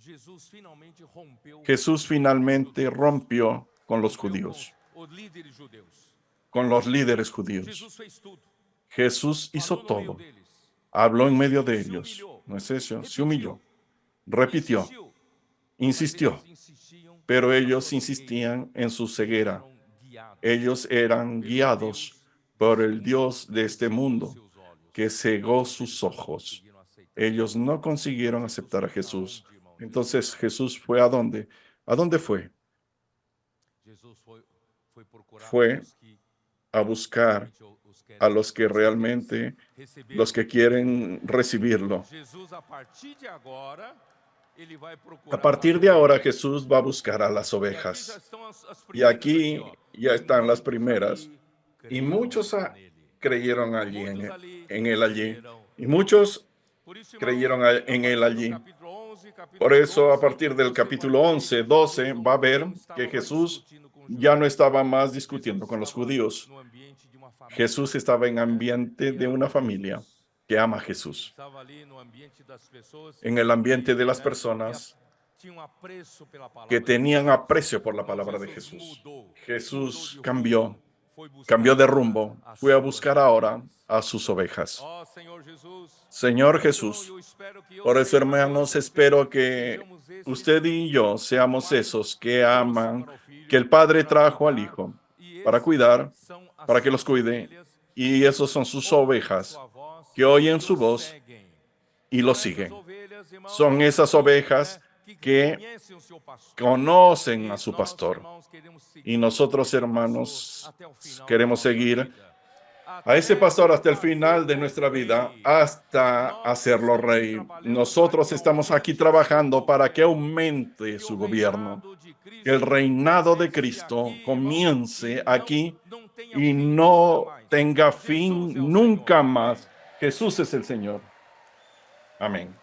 Jesus finalmente rompeu Jesús com os finalmente judeus. rompió con los Rompeu com judíos, os líderes judeus. con los líderes judíos. Jesus fez tudo. Jesús hizo Falou no meio todo. deles. Habló en medio de Se ellos. humilhou. ¿No es eso? Se Repetiu. humilló. Repitió. Insistiu. Mas Insistió. eles insistiam Pero na ellos sua insistían en su cegueira. ceguera. Eles eram guiados Ellos eran pelo guiados Deus por desse el mundo, Dios de que este cegou mundo, seus olhos. que cegó Eles sus não ojos. conseguiram aceitar. Ellos no consiguieron aceptar a foi pra Jesús. onde, irmão? Entonces Jesús fue ¿a dónde? ¿A dónde fue? Jesus foi procurar Fue os que a buscar realmente os querem, a los que os realmente, receber. los que quieren recibirlo. Jesus, a partir de agora, ele vai procurar A partir as de ahora ovelhas. Jesús va a buscar a las E aqui já ovejas. estão as Y primeiras aquí aqui, ó. ya están las Muitos primeras. ali Y creram muchos nele. creyeron allí Muitos ali en él allí. creram. Y muchos Por isso, irmãos, creyeron a en él partir do allí. capítulo 11, capítulo Por eso, a 12, partir del você capítulo vai ver 11, que 12, Jesus va a ver não estava que mais Jesús discutindo com os ya no judeus. estaba más Jesus discutiendo con los estava judíos. no ambiente de uma família. Jesús estaba en ambiente que de ama una Jesus. familia que ama a Jesús. Estava ali no ambiente das pessoas En el ambiente de las que personas tinham apreço pela palavra que de tenían Deus. aprecio por la Irmão, palabra de Jesus Jesús. mudou. Jesús Mudou de cambió, rumo, foi buscar cambió de agora rumbo, as fue a suas buscar ahora ovelhas. a sus ovejas. Ó Senhor Jesus, Señor por eso, Jesús, eu espero que eu por eso, seja hermanos, eu espero que sejamos esses usted y yo seamos Pai esos que trouxe aman, para o Filho, que el Padre para trajo al cuidar, Hijo, e para esses cuidar, são as para que los suas cuide, ovelhas, y esos son sus ouvem a ovejas, sua voz que oyen e su o voz seguem. y São lo essas siguen. ovelhas, irmãos, Son esas ovejas que conhecem o seu pastor. conocen a E su nós, pastor. irmãos, queremos seguir Y nosotros, esse hermanos, pastor até o final queremos da nossa seguir vida. a ese Até pastor hasta el fazê-lo final de nuestra vida, rei. hasta Nós hacerlo estamos rey. trabalhando Nosotros para que estamos aquí aumente o trabajando seu para que governo, aumente que su o gobierno, reinado de que el Cristo reinado de comece Cristo aqui, irmãos, comience e aquí não tenha y fim nunca no mais. tenga Jesus fin é o nunca Senhor. Amém. más. Jesús es el Señor. Amén.